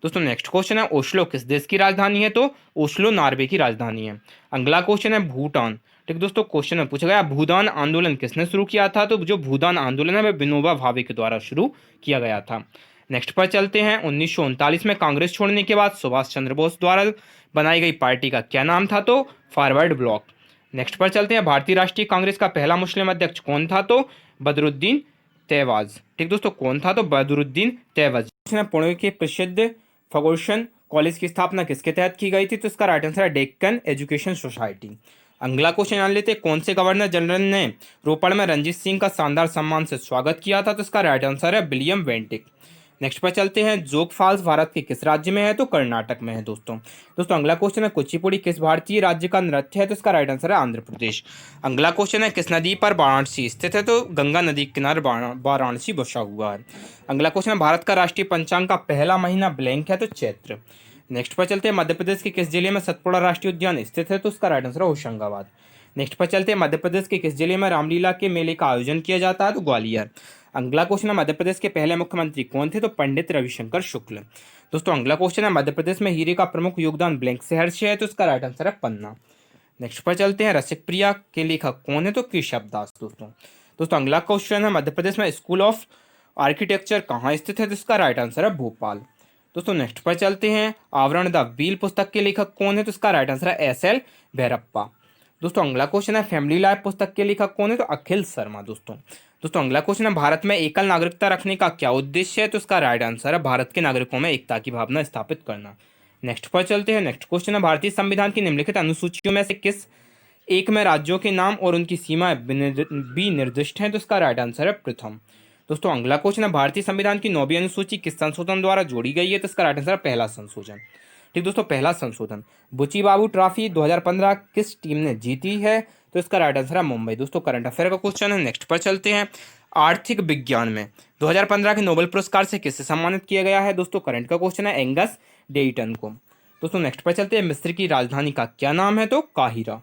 [SPEAKER 1] दोस्तों नेक्स्ट क्वेश्चन है, ओस्लो किस देश की राजधानी है? तो ओस्लो नॉर्वे की राजधानी है। अगला क्वेश्चन है, भूटान, ठीक दोस्तों, क्वेश्चन में पूछा गया भूदान आंदोलन किसने शुरू किया था? तो जो भूदान आंदोलन है वह विनोबा भावे के द्वारा शुरू किया गया था। नेक्स्ट पर चलते हैं, 1939 में कांग्रेस छोड़ने के बाद सुभाष चंद्र बोस द्वारा बनाई गई पार्टी का क्या नाम था? तो फॉरवर्ड ब्लॉक। नेक्स्ट पर चलते हैं, भारतीय राष्ट्रीय कांग्रेस का पहला मुस्लिम अध्यक्ष कौन था? तो बदरुद्दीन तैवाज। ठीक दोस्तों, कौन था? तो बदरुद्दीन तैवाज। पुणे के प्रसिद्ध फर्गुसन कॉलेज की स्थापना किसके तहत की गई थी? तो इसका राइट आंसर है डेक्कन एजुकेशन सोसाइटी। अगला क्वेश्चन जान लेते हैं, कौन से गवर्नर जनरल ने रोपड़ में रंजीत सिंह का शानदार सम्मान से स्वागत किया था? तो इसका राइट आंसर है विलियम वेंटिक। नेक्स्ट पर चलते हैं, जोग फॉल्स भारत के किस राज्य में है? तो कर्नाटक में है दोस्तों। अगला क्वेश्चन है, कुचिपुड़ी किस भारतीय राज्य का नृत्य है? तो इसका राइट आंसर है आंध्र प्रदेश। अगला क्वेश्चन है, किस नदी पर वाराणसी स्थित है? तो गंगा नदी के किनारे वाराणसी बसा हुआ है। अगला क्वेश्चन है, भारत का राष्ट्रीय पंचांग का पहला महीना ब्लैंक है, तो चैत्र। नेक्स्ट पर चलते हैं, मध्य प्रदेश के किस जिले में सतपुड़ा राष्ट्रीय उद्यान स्थित है? तो उसका राइट आंसर है होशंगाबाद। नेक्स्ट पर चलते हैं, मध्य प्रदेश के किस जिले में रामलीला के मेले का आयोजन किया जाता है? तो ग्वालियर। अगला क्वेश्चन है, मध्य प्रदेश के पहले मुख्यमंत्री कौन थे? तो पंडित रविशंकर शुक्ल। अगला क्वेश्चन है, मध्य प्रदेश में हीरे का प्रमुख योगदान ब्लैंक शहर से है, तो इसका राइट आंसर है पन्ना। नेक्स्ट पर चलते हैं, रसिक प्रिया के लेखक कौन है? तो केशव दास। अगला क्वेश्चन है, मध्य प्रदेश में स्कूल ऑफ आर्किटेक्चर कहाँ स्थित है? तो इसका राइट आंसर है भोपाल। नेक्स्ट पर चलते हैं, आवरण द व्हील पुस्तक के लेखक कौन है? तो इसका राइट आंसर है एस.एल. भैरप्पा। अगला क्वेश्चन है, फैमिली लाइफ पुस्तक के लेखक कौन है? तो अखिल शर्मा। अगला क्वेश्चन है, भारत में एकल नागरिकता रखने का क्या उद्देश्य है? तो इसका राइट आंसर है भारत के नागरिकों में एकता की भावना स्थापित करना। नेक्स्ट पर चलते हैं, नेक्स्ट क्वेश्चन है, भारतीय संविधान की निम्नलिखित अनुसूचियों में से किस एक में राज्यों के नाम और उनकी सीमाएं भी निर्दिष्ट हैं? तो इसका राइट आंसर है प्रथम। अगला क्वेश्चन है, भारतीय संविधान की 9वीं अनुसूची किस संशोधन द्वारा जोड़ी गई है? तो इसका राइट आंसर है पहला संशोधन। ठीक पहला संशोधन। बुची बाबू ट्रॉफी 2015 किस टीम ने जीती है? तो इसका राइट आंसर है मुंबई। करंट अफेयर का क्वेश्चन है। नेक्स्ट पर चलते हैं, आर्थिक विज्ञान में 2015 के नोबेल पुरस्कार से किसे सम्मानित किया गया है? करंट का क्वेश्चन है एंगस डेइटन को। नेक्स्ट पर चलते हैं, मिस्र की राजधानी का क्या नाम है? तो काहिरा।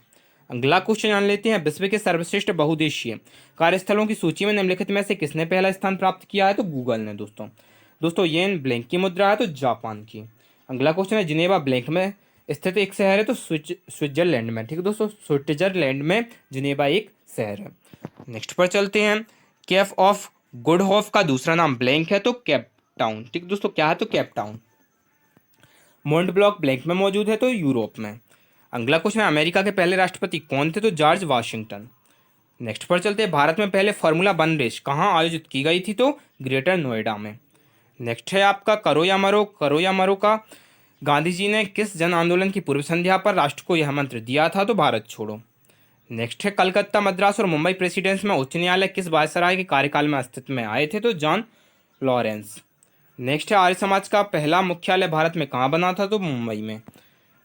[SPEAKER 1] अगला क्वेश्चन जान लेते हैं, विश्व के सर्वश्रेष्ठ बहुउद्देशीय कार्यस्थलों की सूची में निम्नलिखित में से किसने पहला स्थान प्राप्त किया है? तो गूगल ने। येन ब्लैंक की मुद्रा है, तो जापान की। अगला क्वेश्चन है, जिनेवा ब्लैंक में स्थित एक शहर है, तो स्विट्जरलैंड में। ठीक है स्विट्जरलैंड में जिनेवा एक शहर है। नेक्स्ट पर चलते हैं, केप ऑफ गुड होप का दूसरा नाम ब्लैंक है, तो केप टाउन। ठीक क्या है? तो केप टाउन। मोंट ब्लॉक ब्लैंक में मौजूद है, तो यूरोप में। अगला क्वेश्चन है, अमेरिका के पहले राष्ट्रपति कौन थे? तो जॉर्ज वाशिंगटन। नेक्स्ट पर चलते हैं, भारत में पहले फार्मूला 1 रेस कहाँ आयोजित की गई थी? तो ग्रेटर नोएडा में। नेक्स्ट है आपका करो या मरो का गांधी जी ने किस जन आंदोलन की पूर्व संध्या पर राष्ट्र को यह मंत्र दिया था? तो भारत छोड़ो। नेक्स्ट है, कलकत्ता, मद्रास और मुंबई प्रेसिडेंस में उच्च न्यायालय किस वायसराय के कार्यकाल में अस्तित्व में आए थे? तो जॉन लॉरेंस। नेक्स्ट है, आर्य समाज का पहला मुख्यालय भारत में कहाँ बना था? तो मुंबई में।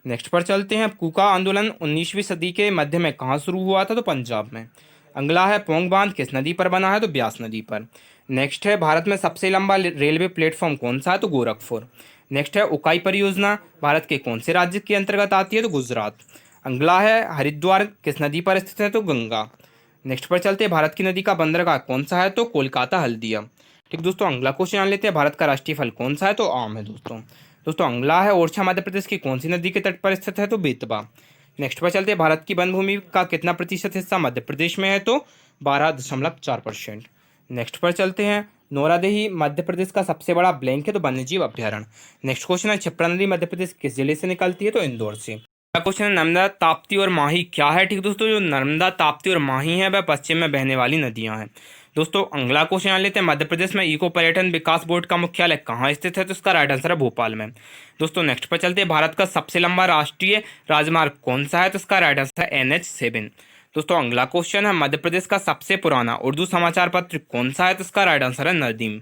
[SPEAKER 1] नेक्स्ट पर चलते हैं, कूका आंदोलन 19वीं सदी के मध्य में कहाँ शुरू हुआ था? तो पंजाब में। अगला है, पोंग बांध किस नदी पर बना है? तो ब्यास नदी पर। नेक्स्ट है, भारत में सबसे लंबा रेलवे प्लेटफॉर्म कौन सा है? तो गोरखपुर। नेक्स्ट है, उकाई परियोजना भारत के कौन से राज्य के अंतर्गत आती है? तो गुजरात। अगला है, हरिद्वार किस नदी पर स्थित है? तो गंगा। नेक्स्ट पर चलते हैं, भारत की नदी का बंदरगाह कौन सा है? तो कोलकाता हल्दिया। ठीक दोस्तों, अगला क्वेश्चन जान लेते हैं, भारत का राष्ट्रीय फल कौन सा है? तो आम है दोस्तों। दोस्तों अगला है, ओरछा मध्य प्रदेश की कौन सी नदी के तट पर स्थित है? तो बेतवा। नेक्स्ट पर चलते हैं, भारत की वन भूमि का कितना प्रतिशत हिस्सा मध्य प्रदेश में है? तो 12.4%। नेक्स्ट पर चलते हैं, नौरादेही मध्य प्रदेश का सबसे बड़ा ब्लैंक है? तो वन्यजीव अभ्यारण्य। नेक्स्ट क्वेश्चन है, क्षिप्रा नदी मध्य प्रदेश किस जिले से निकलती है? तो इंदौर से। अगला क्वेश्चन है, नर्मदा ताप्ती और माही क्या है? ठीक दोस्तों, जो नर्मदा ताप्ती और माही है वह पश्चिम में बहने वाली नदियां हैं। दोस्तों अगला क्वेश्चन जान लेते हैं, मध्य प्रदेश में इको पर्यटन विकास बोर्ड का मुख्यालय कहाँ स्थित है? तो इसका राइट आंसर है भोपाल में। दोस्तों नेक्स्ट पर चलते हैं, भारत का सबसे लंबा राष्ट्रीय राजमार्ग कौन सा है? तो इसका राइट आंसर है NH7। दोस्तों अगला क्वेश्चन है, मध्य प्रदेश का सबसे पुराना उर्दू समाचार पत्र कौन सा है? तो इसका राइट आंसर है नदीम।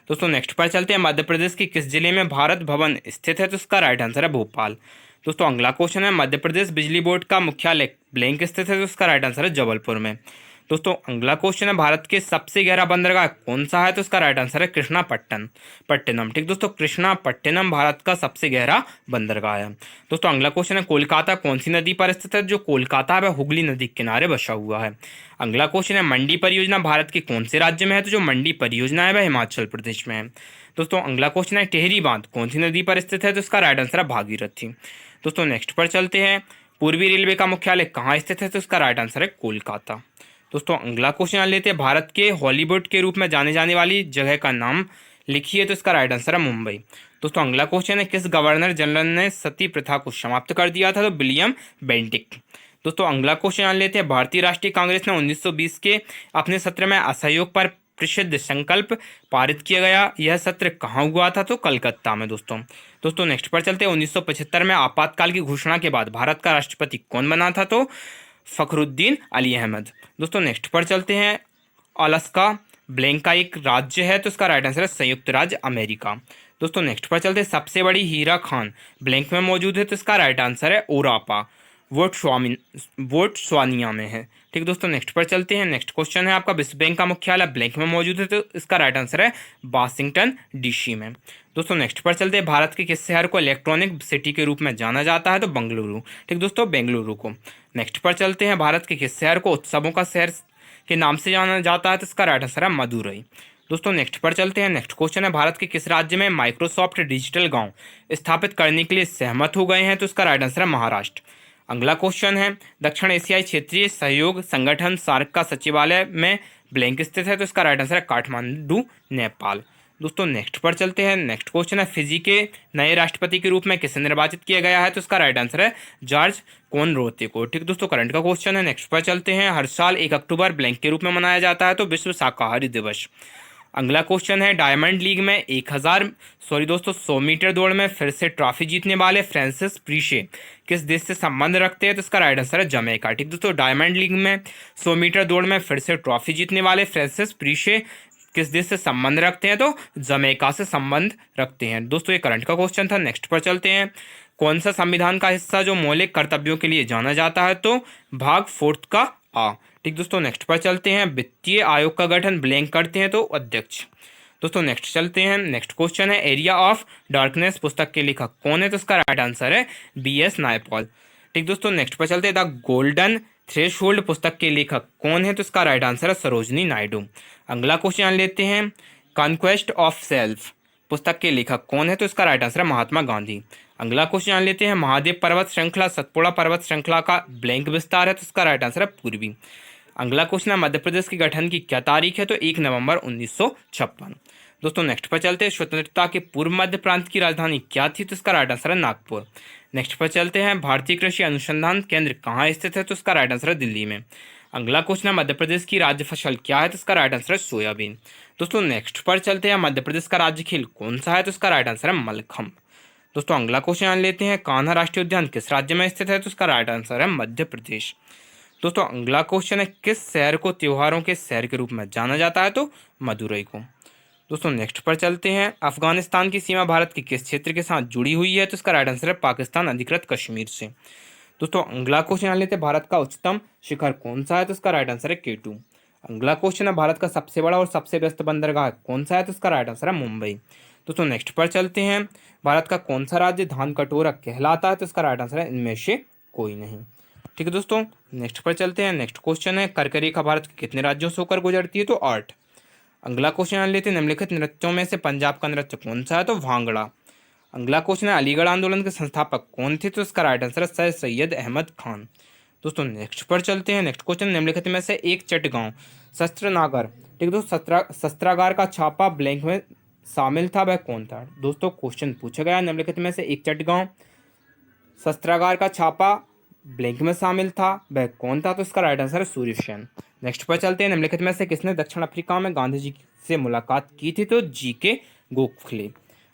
[SPEAKER 1] दोस्तों नेक्स्ट पर चलते हैं, मध्य प्रदेश के किस जिले में भारत भवन स्थित है? तो इसका राइट आंसर है भोपाल। दोस्तों अगला क्वेश्चन है, मध्य प्रदेश बिजली बोर्ड का मुख्यालय ब्लैंक स्थित है? तो इसका राइट आंसर है जबलपुर में। दोस्तों अगला क्वेश्चन है, भारत के सबसे गहरा बंदरगाह कौन सा है? तो इसका राइट आंसर है कृष्णापट्टनम। ठीक दोस्तों, कृष्णापट्टनम भारत का सबसे गहरा बंदरगाह है। दोस्तों अगला क्वेश्चन है, कोलकाता कौन सी नदी पर स्थित है? जो कोलकाता है वह हुगली नदी के किनारे बसा हुआ है। अगला क्वेश्चन है, मंडी परियोजना भारत के कौन से राज्य में है? तो जो मंडी परियोजना है वह हिमाचल प्रदेश में है। दोस्तों अगला क्वेश्चन है, टेहरी बांध कौन सी नदी पर स्थित है? तो इसका राइट आंसर है भागीरथी। दोस्तों नेक्स्ट पर चलते हैं, पूर्वी रेलवे का मुख्यालय कहाँ स्थित है? तो इसका राइट आंसर है कोलकाता। दोस्तों अगला क्वेश्चन जान लेते हैं, भारत के हॉलीवुड के रूप में जाने जाने वाली जगह का नाम लिखिए? तो इसका राइट आंसर है मुंबई। दोस्तों अगला क्वेश्चन है, किस गवर्नर जनरल ने सती प्रथा को समाप्त कर दिया था? तो विलियम बेंटिक। दोस्तों अगला क्वेश्चन जान लेते हैं, भारतीय राष्ट्रीय कांग्रेस ने 1920 के अपने सत्र में असहयोग पर प्रसिद्ध संकल्प पारित किया गया, यह सत्र कहाँ हुआ था? तो कलकत्ता में। दोस्तों नेक्स्ट पर चलते हैं, 1975 में आपातकाल की घोषणा के बाद भारत का राष्ट्रपति कौन बना था? तो फखरुद्दीन अली अहमद। दोस्तों नेक्स्ट पर चलते हैं, अलास्का ब्लैंक का एक राज्य है? तो इसका राइट आंसर है संयुक्त राज्य अमेरिका। दोस्तों नेक्स्ट पर चलते हैं, सबसे बड़ी हीरा खान ब्लैंक में मौजूद है? तो इसका राइट आंसर है ओरापा, बोट्सवानिया में है। ठीक दोस्तों नेक्स्ट पर चलते हैं, नेक्स्ट क्वेश्चन है आपका, विश्व बैंक का मुख्यालय ब्लैंक में मौजूद है? तो इसका राइट आंसर है वाशिंगटन DC में। दोस्तों नेक्स्ट पर चलते हैं, भारत के किस शहर को इलेक्ट्रॉनिक सिटी के रूप में जाना जाता है? तो बेंगलुरु। ठीक दोस्तों, बेंगलुरु को। नेक्स्ट पर चलते हैं, भारत के किस शहर को उत्सवों का शहर के नाम से जाना जाता है? तो इसका राइट आंसर है मदुरई। दोस्तों नेक्स्ट पर चलते हैं, नेक्स्ट क्वेश्चन है, भारत के किस राज्य में माइक्रोसॉफ्ट डिजिटल गांव स्थापित करने के लिए सहमत हो गए हैं? तो इसका राइट आंसर है महाराष्ट्र। अगला क्वेश्चन है, दक्षिण एशियाई क्षेत्रीय सहयोग संगठन सार्क का सचिवालय में ब्लैंक स्थित है? तो इसका राइट आंसर है काठमांडू, नेपाल। दोस्तों नेक्स्ट पर चलते हैं, नेक्स्ट क्वेश्चन है, फिजी के नए राष्ट्रपति के रूप में किसे निर्वाचित किया गया है? तो इसका राइट आंसर है जॉर्ज कोनरोते को। ठीक दोस्तों, करंट का क्वेश्चन है, नेक्स्ट पर चलते हैं, हर साल 1 अक्टूबर ब्लैंक के रूप में मनाया जाता है? तो विश्व शाकाहारी दिवस। अगला क्वेश्चन है, डायमंड लीग में 100 मीटर दौड़ में फिर से ट्रॉफी जीतने वाले फ्रांसिस प्रीशे किस देश से संबंध रखते हैं? तो इसका राइट आंसर है जमैका। ठीक दोस्तों, डायमंड लीग में 100 मीटर दौड़ में फिर से ट्रॉफी जीतने वाले फ्रांसिस प्रीशे किस देश से संबंध रखते हैं? तो जमैका से संबंध रखते हैं। दोस्तों ये करंट का क्वेश्चन था। नेक्स्ट पर चलते हैं, कौन सा संविधान का हिस्सा जो मौलिक कर्तव्यों के लिए जाना जाता है? तो भाग 4 का आ। ठीक दोस्तों, नेक्स्ट पर चलते हैं, वित्तीय आयोग का गठन ब्लैंक करते हैं? तो अध्यक्ष। दोस्तों नेक्स्ट चलते हैं, नेक्स्ट क्वेश्चन है, एरिया ऑफ डार्कनेस पुस्तक के लेखक कौन है? तो इसका राइट आंसर है BS नायपॉल। ठीक दोस्तों, नेक्स्ट पर चलते हैं, द गोल्डन थ्रेशोल्ड पुस्तक के लेखक कौन है? तो इसका राइट आंसर है सरोजनी नायडू। अगला क्वेश्चन जान लेते हैं, कॉन्क्वेस्ट ऑफ सेल्फ पुस्तक के लेखक कौन है? तो इसका राइट आंसर है महात्मा गांधी। अगला क्वेश्चन जान लेते हैं, महादेव पर्वत श्रृंखला सतपुड़ा पर्वत श्रृंखला का ब्लैंक विस्तार है? तो इसका राइट आंसर है पूर्वी। अगला क्वेश्चन है, मध्य प्रदेश के गठन की क्या तारीख है? तो 1 नवंबर 1956। दोस्तों नेक्स्ट पर चलते हैं, स्वतंत्रता के पूर्व मध्य प्रांत की राजधानी क्या थी? तो इसका राइट आंसर है नागपुर। नेक्स्ट पर चलते हैं, भारतीय कृषि अनुसंधान केंद्र कहाँ स्थित है? तो इसका राइट आंसर है दिल्ली में। अगला क्वेश्चन है, मध्य प्रदेश की राज्य फसल क्या है? तो इसका राइट आंसर है सोयाबीन। दोस्तों नेक्स्ट पर चलते हैं, मध्य प्रदेश का राज्य खेल कौन सा है? तो इसका राइट आंसर है मलखम्ब। दोस्तों अगला क्वेश्चन जान लेते हैं, कान्हा राष्ट्रीय उद्यान किस राज्य में स्थित है? तो इसका राइट आंसर है मध्य प्रदेश। दोस्तों अगला क्वेश्चन है, किस शहर को त्योहारों के शहर के रूप में जाना जाता है? तो मदुरई को। दोस्तों नेक्स्ट पर चलते हैं, अफगानिस्तान की सीमा भारत के किस क्षेत्र के साथ जुड़ी हुई है? तो इसका राइट आंसर है पाकिस्तान अधिकृत कश्मीर से। दोस्तों अगला क्वेश्चन जान लेते हैं, भारत का उच्चतम शिखर कौन सा है? तो इसका राइट आंसर है K2। अगला क्वेश्चन है, भारत का सबसे बड़ा और सबसे व्यस्त बंदरगाह कौन सा है? तो इसका राइट आंसर है मुंबई। दोस्तों नेक्स्ट पर चलते हैं, भारत का कौन सा राज्य धान कटोरा कहलाता है? तो इसका राइट आंसर है इनमें से कोई नहीं। ठीक है दोस्तों, नेक्स्ट पर चलते हैं। नेक्स्ट क्वेश्चन है, कर्क रेखा भारत के कितने राज्यों से होकर गुजरती है? तो 8। अगला क्वेश्चन लेते हैं, निम्नलिखित नृत्यों में से पंजाब का नृत्य कौन सा है? तो भांगड़ा। अगला क्वेश्चन है, अलीगढ़ आंदोलन के संस्थापक कौन थे? तो इसका राइट आंसर है सर सैयद अहमद खान। दोस्तों नेक्स्ट पर चलते हैं। नेक्स्ट क्वेश्चन, निम्नलिखित में से एक चटगांव शस्त्रनागार, ठीक है दोस्तों, शस्त्रागार का छापा ब्लैंक में शामिल था, वह कौन था? दोस्तों क्वेश्चन पूछा गया, निम्नलिखित में से एक चटगांव शस्त्रागार का छापा ब्लैंक में शामिल था, वह कौन था? तो इसका राइट आंसर है सूर्य सेन। नेक्स्ट पर चलते हैं, निम्नलिखित में से किसने दक्षिण अफ्रीका में गांधी जी से मुलाकात की थी? तो जीके गोखले।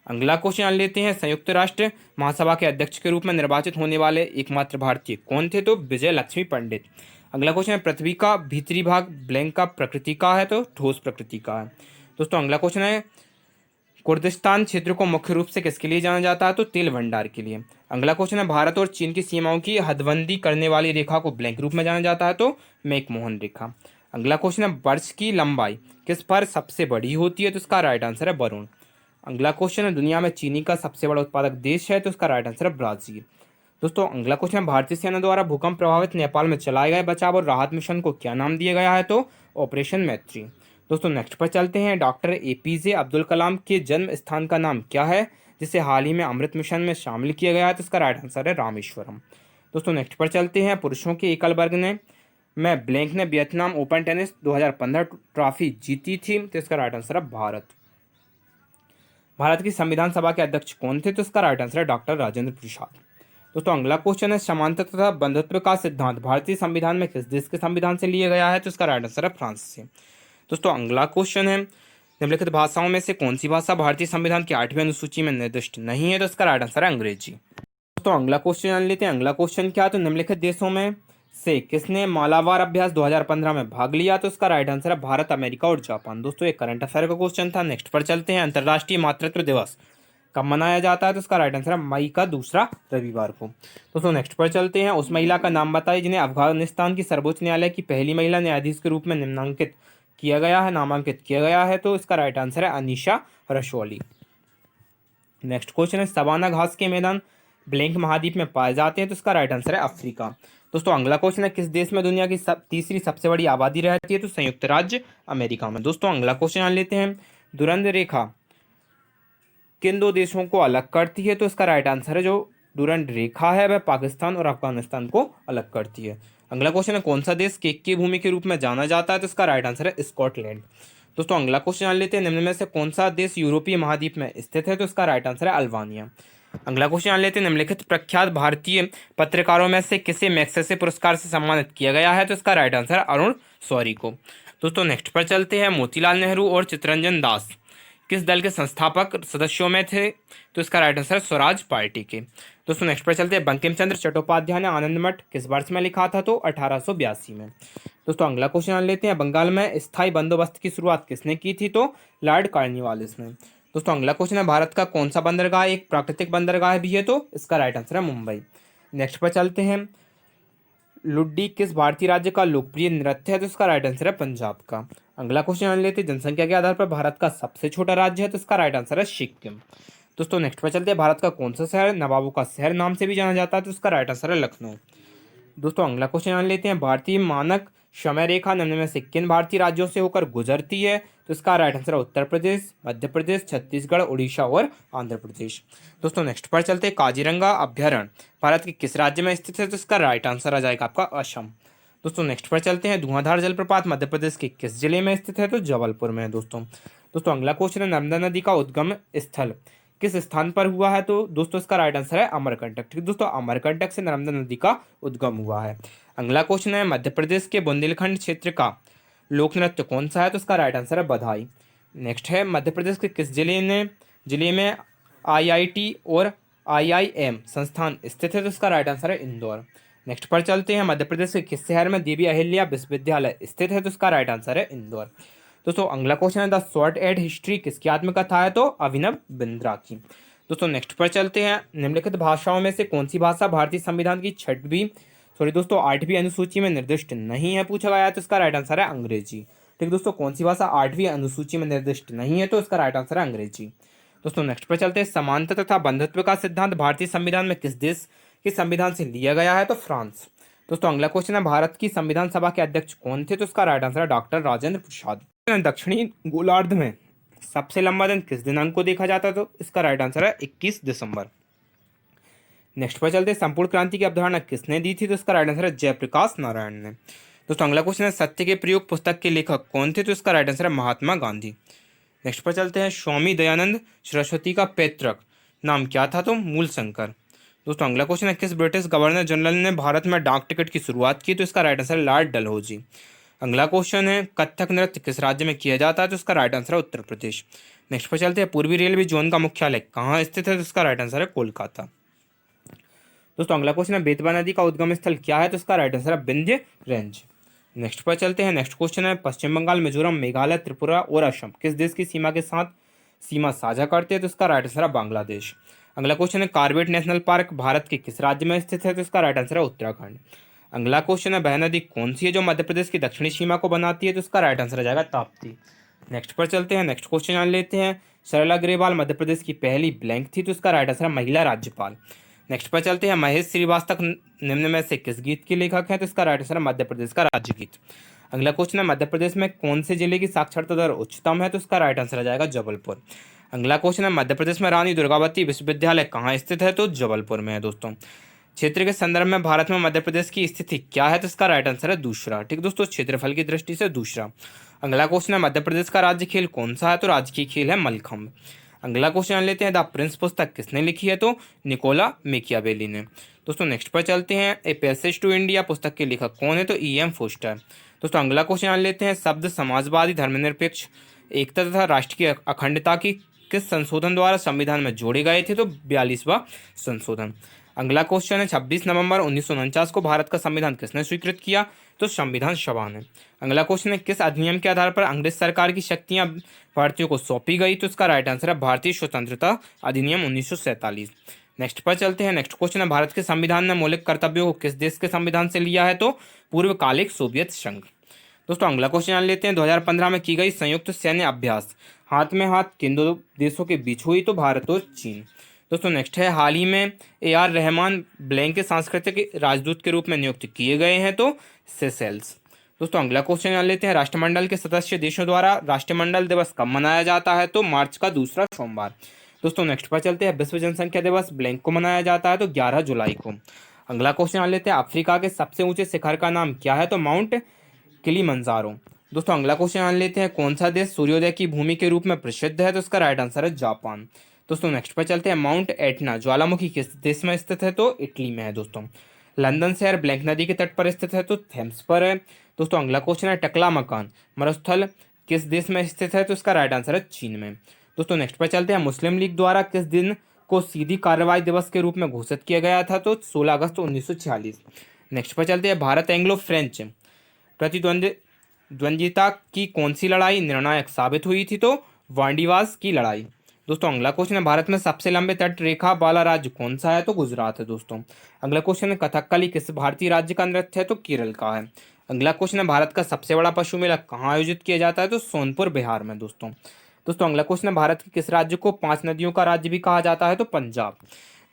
[SPEAKER 1] अगला क्वेश्चन लेते हैं, संयुक्त राष्ट्र महासभा के अध्यक्ष के रूप में निर्वाचित होने वाले एकमात्र भारतीय कौन थे? तो विजय लक्ष्मी पंडित। अगला क्वेश्चन है, पृथ्वी का भीतरी भाग ब्लैंक का प्रकृति का है? तो ठोस प्रकृति का है। दोस्तों अगला क्वेश्चन है, कुर्दिस्तान क्षेत्र को मुख्य रूप से किसके लिए जाना जाता है? तो तेल भंडार के लिए। अगला क्वेश्चन है, भारत और चीन की सीमाओं की हदबंदी करने वाली रेखा को ब्लैंक रूप में जाना जाता है? तो मैकमोहन रेखा। अगला क्वेश्चन है, वर्ष की लंबाई किस पर सबसे बड़ी होती है? तो इसका राइट आंसर है वरुण। अगला क्वेश्चन है, दुनिया में चीनी का सबसे बड़ा उत्पादक देश है? तो इसका राइट आंसर है ब्राजील। दोस्तों अगला क्वेश्चन है, भारतीय सेना द्वारा भूकंप प्रभावित नेपाल में चलाए गए बचाव और राहत मिशन को क्या नाम दिया गया है? तो ऑपरेशन मैत्री। दोस्तों नेक्स्ट पर चलते हैं, डॉक्टर एपीजे अब्दुल कलाम के जन्म स्थान का नाम क्या है, जिसे हाल ही में अमृत मिशन में शामिल किया गया है? तो इसका राइट आंसर है रामेश्वरम। दोस्तों नेक्स्ट पर चलते हैं, पुरुषों के एकल वर्ग में ब्लैंक ने वियतनाम ओपन टेनिस 2015 ट्रॉफी जीती थी? तो इसका राइट आंसर है भारत। भारत की संविधान सभा के अध्यक्ष कौन थे? तो इसका राइट आंसर है डॉक्टर राजेंद्र प्रसाद। दोस्तों अगला क्वेश्चन है, समानता तथा बंधुत्व का सिद्धांत भारतीय संविधान में किस देश के संविधान से लिया गया है? तो इसका राइट आंसर है फ्रांस से। दोस्तों अगला क्वेश्चन है, निम्नलिखित भाषाओं में से कौन सी भाषा भारतीय संविधान की 8वीं अनुसूची में निर्दिष्ट नहीं है? तो इसका राइट आंसर है अंग्रेजी। दोस्तों अगला क्वेश्चन जान लेते हैं। अगला क्वेश्चन क्या है, तो निम्नलिखित देशों में से किसने मालाबार अभ्यास 2015 में भाग लिया? तो इसका राइट आंसर है भारत, अमेरिका और जापान। दोस्तों ये करंट अफेयर का क्वेश्चन था। नेक्स्ट पर चलते हैं, अंतर्राष्ट्रीय मातृत्व दिवस कब मनाया जाता है? तो इसका राइट आंसर है मई का दूसरा रविवार को। दोस्तों नेक्स्ट पर चलते हैं, उस महिला का नाम बताइए जिन्हें अफगानिस्तान की सर्वोच्च न्यायालय की पहली महिला न्यायाधीश के रूप में नामांकित किया गया है। तो इसका राइट आंसर है अनीशा रशोली। नेक्स्ट क्वेश्चन है, सवाना घास के मैदान ब्लैंक महाद्वीप में पाए जाते हैं? तो इसका राइट आंसर है अफ्रीका। दोस्तों अगला क्वेश्चन है, किस देश में दुनिया की तीसरी सबसे बड़ी आबादी रहती है? तो संयुक्त राज्य अमेरिका में। दोस्तों अगला क्वेश्चन जान लेते हैं, दुरंत रेखा किन दो देशों को अलग करती है? तो इसका राइट आंसर है, जो डुरंड रेखा है वह पाकिस्तान और अफगानिस्तान को अलग करती है। अगला क्वेश्चन है, कौन सा देश केक की भूमि के रूप में जाना जाता है? तो इसका राइट आंसर है स्कॉटलैंड। दोस्तों अगला क्वेश्चन जान लेते हैं, निम्न में से कौन सा देश यूरोपीय महाद्वीप में स्थित है? तो इसका राइट आंसर है अल्बानिया। अगला क्वेश्चन जान लेते हैं, निम्नलिखित प्रख्यात भारतीय पत्रकारों में से किसे मैग्सेसे पुरस्कार से सम्मानित किया गया है? तो इसका राइट आंसर है अरुण शौरी को। दोस्तों नेक्स्ट पर चलते हैं, मोतीलाल नेहरू और चित्तरंजन दास किस दल के संस्थापक सदस्यों में थे? तो इसका राइट आंसर है स्वराज पार्टी के। दोस्तों नेक्स्ट पर चलते हैं, बंकिम चंद्र चट्टोपाध्याय ने आनंद मठ किस वर्ष में लिखा था? तो 1882 में। दोस्तों अगला क्वेश्चन जान लेते हैं, बंगाल में स्थायी बंदोबस्त की शुरुआत किसने की थी? तो लॉर्ड कॉर्नवालिस ने। दोस्तों अगला क्वेश्चन है, भारत का कौन सा बंदरगाह एक प्राकृतिक बंदरगाह भी है? तो इसका राइट आंसर है मुंबई। नेक्स्ट पर चलते हैं, लुड्डी किस भारतीय राज्य का लोकप्रिय नृत्य है? तो इसका राइट आंसर है पंजाब का। अगला क्वेश्चन जान लेते हैं, जनसंख्या के आधार पर भारत का सबसे छोटा राज्य है? तो इसका राइट आंसर है सिक्किम। दोस्तों नेक्स्ट पर चलते हैं, भारत का कौन सा शहर नवाबों का शहर नाम से भी जाना जाता है? तो इसका राइट आंसर है लखनऊ। दोस्तों अगला क्वेश्चन जान लेते हैं, भारतीय मानक समय रेखा निम्न में से किन भारतीय राज्यों से होकर गुजरती है? तो इसका राइट आंसर है उत्तर प्रदेश, मध्य प्रदेश, छत्तीसगढ़, उड़ीसा और आंध्र प्रदेश। दोस्तों नेक्स्ट पर चलते हैं, काजीरंगा अभ्यारण्य भारत के किस राज्य में स्थित है? तो इसका राइट आंसर आ जाएगा आपका असम। दोस्तों नेक्स्ट पर चलते हैं, धुआंधार जलप्रपात मध्य प्रदेश के किस जिले में स्थित है? तो जबलपुर में है दोस्तों अगला क्वेश्चन है, नर्मदा नदी का उद्गम स्थल किस स्थान पर हुआ है? तो दोस्तों इसका राइट आंसर है अमरकंटक। ठीक दोस्तों, अमरकंटक से नर्मदा नदी का उद्गम हुआ है। अगला क्वेश्चन है, मध्य प्रदेश के बुंदेलखंड क्षेत्र का लोक नृत्य कौन सा है? तो इसका राइट आंसर है बधाई। नेक्स्ट है, मध्य प्रदेश के किस जिले में आईआईटी और आईआईएम संस्थान स्थित है? तो इसका राइट आंसर है इंदौर। नेक्स्ट पर चलते हैं, मध्य प्रदेश के किस शहर में देवी अहिल्या विश्वविद्यालय स्थित है? तो इसका राइट आंसर है इंदौर। दोस्तों अगला क्वेश्चन है, द शॉर्ट एड हिस्ट्री किसकी आत्मकथा है? तो अभिनव बिंद्रा की। दोस्तों नेक्स्ट पर चलते हैं, निम्नलिखित भाषाओं में से कौन सी भाषा भारतीय संविधान की 8वीं अनुसूची में निर्दिष्ट नहीं है पूछा गया है? तो इसका राइट आंसर है अंग्रेजी। ठीक दोस्तों, कौन सी भाषा 8वीं अनुसूची में निर्दिष्ट नहीं है? तो इसका राइट आंसर है अंग्रेजी। दोस्तों नेक्स्ट पर चलते हैं, समानता तथा बंधुत्व का सिद्धांत भारतीय संविधान में किस देश के संविधान से लिया गया है? तो फ्रांस। दोस्तों अगला क्वेश्चन है, भारत की संविधान सभा के अध्यक्ष कौन थे? तो इसका राइट आंसर है डॉक्टर राजेंद्र प्रसाद। दक्षिणी गोलार्ध में सबसे लंबा दिन किस दिनांक को देखा जाता है? तो इसका राइट आंसर है 21 दिसंबर। नेक्स्ट पर चलते हैं, संपूर्ण क्रांति की अवधारणा किसने दी थी? तो इसका राइट आंसर है जयप्रकाश नारायण ने। दोस्तों अगला क्वेश्चन है, सत्य के प्रयोग पुस्तक के लेखक कौन थे? तो इसका राइट आंसर है महात्मा गांधी। नेक्स्ट पर चलते हैं, स्वामी दयानंद सरस्वती का पैतृक नाम क्या था? तो मूलशंकर। दोस्तों अगला क्वेश्चन है, किस ब्रिटिश गवर्नर जनरल ने भारत में डाक टिकट की शुरुआत की? तो इसका राइट आंसर है लॉर्ड डलहौजी। अगला क्वेश्चन है, कथक नृत्य किस राज्य में किया जाता है? तो इसका राइट आंसर है उत्तर प्रदेश। नेक्स्ट पर चलते हैं, पूर्वी रेलवे जोन का मुख्यालय कहाँ स्थित है? तो इसका राइट आंसर है कोलकाता। दोस्तों अगला क्वेश्चन है, बेतवा नदी का उद्गम स्थल क्या है? तो इसका राइट आंसर है विंध्य रेंज। नेक्स्ट पर चलते हैं, नेक्स्ट क्वेश्चन है, पश्चिम बंगाल, मिजोरम, मेघालय, त्रिपुरा और असम किस देश की सीमा के साथ सीमा साझा करते हैं? तो इसका राइट आंसर है बांग्लादेश। अगला क्वेश्चन है, कॉर्बेट नेशनल पार्क भारत के किस राज्य में स्थित है? तो इसका राइट आंसर है उत्तराखंड। अगला क्वेश्चन है, वह नदी कौन सी है जो मध्य प्रदेश की दक्षिणी सीमा को बनाती है? तो इसका राइट आंसर आ जाएगा ताप्ती। नेक्स्ट पर चलते हैं, नेक्स्ट क्वेश्चन जान लेते हैं, सरला ग्रेवाल मध्य प्रदेश की पहली ब्लैंक थी? तो इसका राइट आंसर है महिला राज्यपाल। नेक्स्ट पर चलते हैं, महेश श्रीवास्तव निम्न में से किस गीत के लेखक हैं? तो इसका राइट आंसर है मध्य प्रदेश का राज्य गीत। अगला क्वेश्चन है, मध्य प्रदेश में कौन से जिले की साक्षरता दर उच्चतम है? तो इसका राइट आंसर आ जाएगा जबलपुर। अगला क्वेश्चन है, मध्य प्रदेश में रानी दुर्गावती विश्वविद्यालय कहाँ स्थित है? तो जबलपुर में है। दोस्तों क्षेत्र के संदर्भ में भारत में मध्य प्रदेश की स्थिति क्या है? तो इसका राइट आंसर है दूसरा। ठीक दोस्तों, क्षेत्रफल की दृष्टि से दूसरा। अगला क्वेश्चन है, मध्य प्रदेश का राज्य खेल कौन सा है? तो राजकीय खेल है मलखम्ब। अगला क्वेश्चन लेते हैं, द प्रिंस पुस्तक किसने लिखी है? तो निकोला मैकियावेली ने। दोस्तों नेक्स्ट पर चलते हैं, ए पैसेज टू इंडिया पुस्तक के लेखक कौन है? तो E.M. फोस्टर। दोस्तों अगला क्वेश्चन लेते हैं, शब्द समाजवादी, धर्मनिरपेक्ष, एकता तथा राष्ट्र की अखंडता की किस संशोधन द्वारा संविधान में जोड़े गए थे? तो 42वां संशोधन। अगला क्वेश्चन है, 26 नवंबर 1949 को भारत का संविधान किसने स्वीकृत किया? तो संविधान सभा ने। अगला क्वेश्चन है, किस अधिनियम के आधार पर अंग्रेज सरकार की शक्तियां भारतीयों को सौंपी गई? तो इसका राइट आंसर है भारतीय स्वतंत्रता अधिनियम 1947। नेक्स्ट पर चलते हैं, नेक्स्ट क्वेश्चन है, भारत के संविधान ने मौलिक कर्तव्यों को किस देश के संविधान से लिया है? तो पूर्वकालिक सोवियत संघ। दोस्तों अगला क्वेश्चन जान लेते हैं, 2015 में की गई संयुक्त सैन्य अभ्यास हाथ में हाथ किन दो देशों के बीच हुई? तो भारत और चीन। दोस्तों नेक्स्ट है, हाल ही में AR रहमान ब्लैंक के सांस्कृतिक राजदूत के रूप में नियुक्त किए गए हैं? तो सेशेल्स। दोस्तों अगला क्वेश्चन जान लेते हैं, राष्ट्रमंडल के सदस्य देशों द्वारा राष्ट्रमंडल दिवस कब मनाया जाता है? तो मार्च का दूसरा सोमवार। दोस्तों नेक्स्ट पर चलते हैं, विश्व जनसंख्या दिवस ब्लैंक को मनाया जाता है? तो 11 जुलाई को। अगला क्वेश्चन जान लेते हैं, अफ्रीका के सबसे ऊंचे शिखर का नाम क्या है? तो माउंट किलिमंजारो। दोस्तों अगला क्वेश्चन जान लेते हैं, कौन सा देश सूर्योदय की भूमि के रूप में प्रसिद्ध है? तो इसका राइट आंसर है जापान। दोस्तों नेक्स्ट पर चलते हैं, माउंट एटना ज्वालामुखी किस देश में स्थित है? तो इटली में है। दोस्तों लंदन शहर ब्लैंक नदी के तट पर स्थित है? तो थेम्स पर है। दोस्तों अगला क्वेश्चन है, टकला मकान मरुस्थल किस देश में स्थित है? तो इसका राइट आंसर है चीन में। दोस्तों नेक्स्ट पर चलते हैं, मुस्लिम लीग द्वारा किस दिन को सीधी कार्रवाई दिवस के रूप में घोषित किया गया था? तो 16 अगस्त 1946। नेक्स्ट पर चलते हैं, भारत एंग्लो फ्रेंच प्रतिद्वंद्विता की कौन सी लड़ाई निर्णायक साबित हुई थी? तो वांडीवास की लड़ाई। दोस्तों अगला क्वेश्चन है, भारत में सबसे लंबे तट रेखा वाला राज्य कौन सा है? तो गुजरात है। दोस्तों अगला क्वेश्चन है, कथकली किस भारतीय राज्य का नृत्य है? तो केरल का है। अगला क्वेश्चन है, भारत का सबसे बड़ा पशु मेला कहाँ आयोजित किया जाता है? तो सोनपुर बिहार में। दोस्तों अगला क्वेश्चन है, भारत के किस राज्य को 5 नदियों का राज्य भी कहा जाता है? तो पंजाब।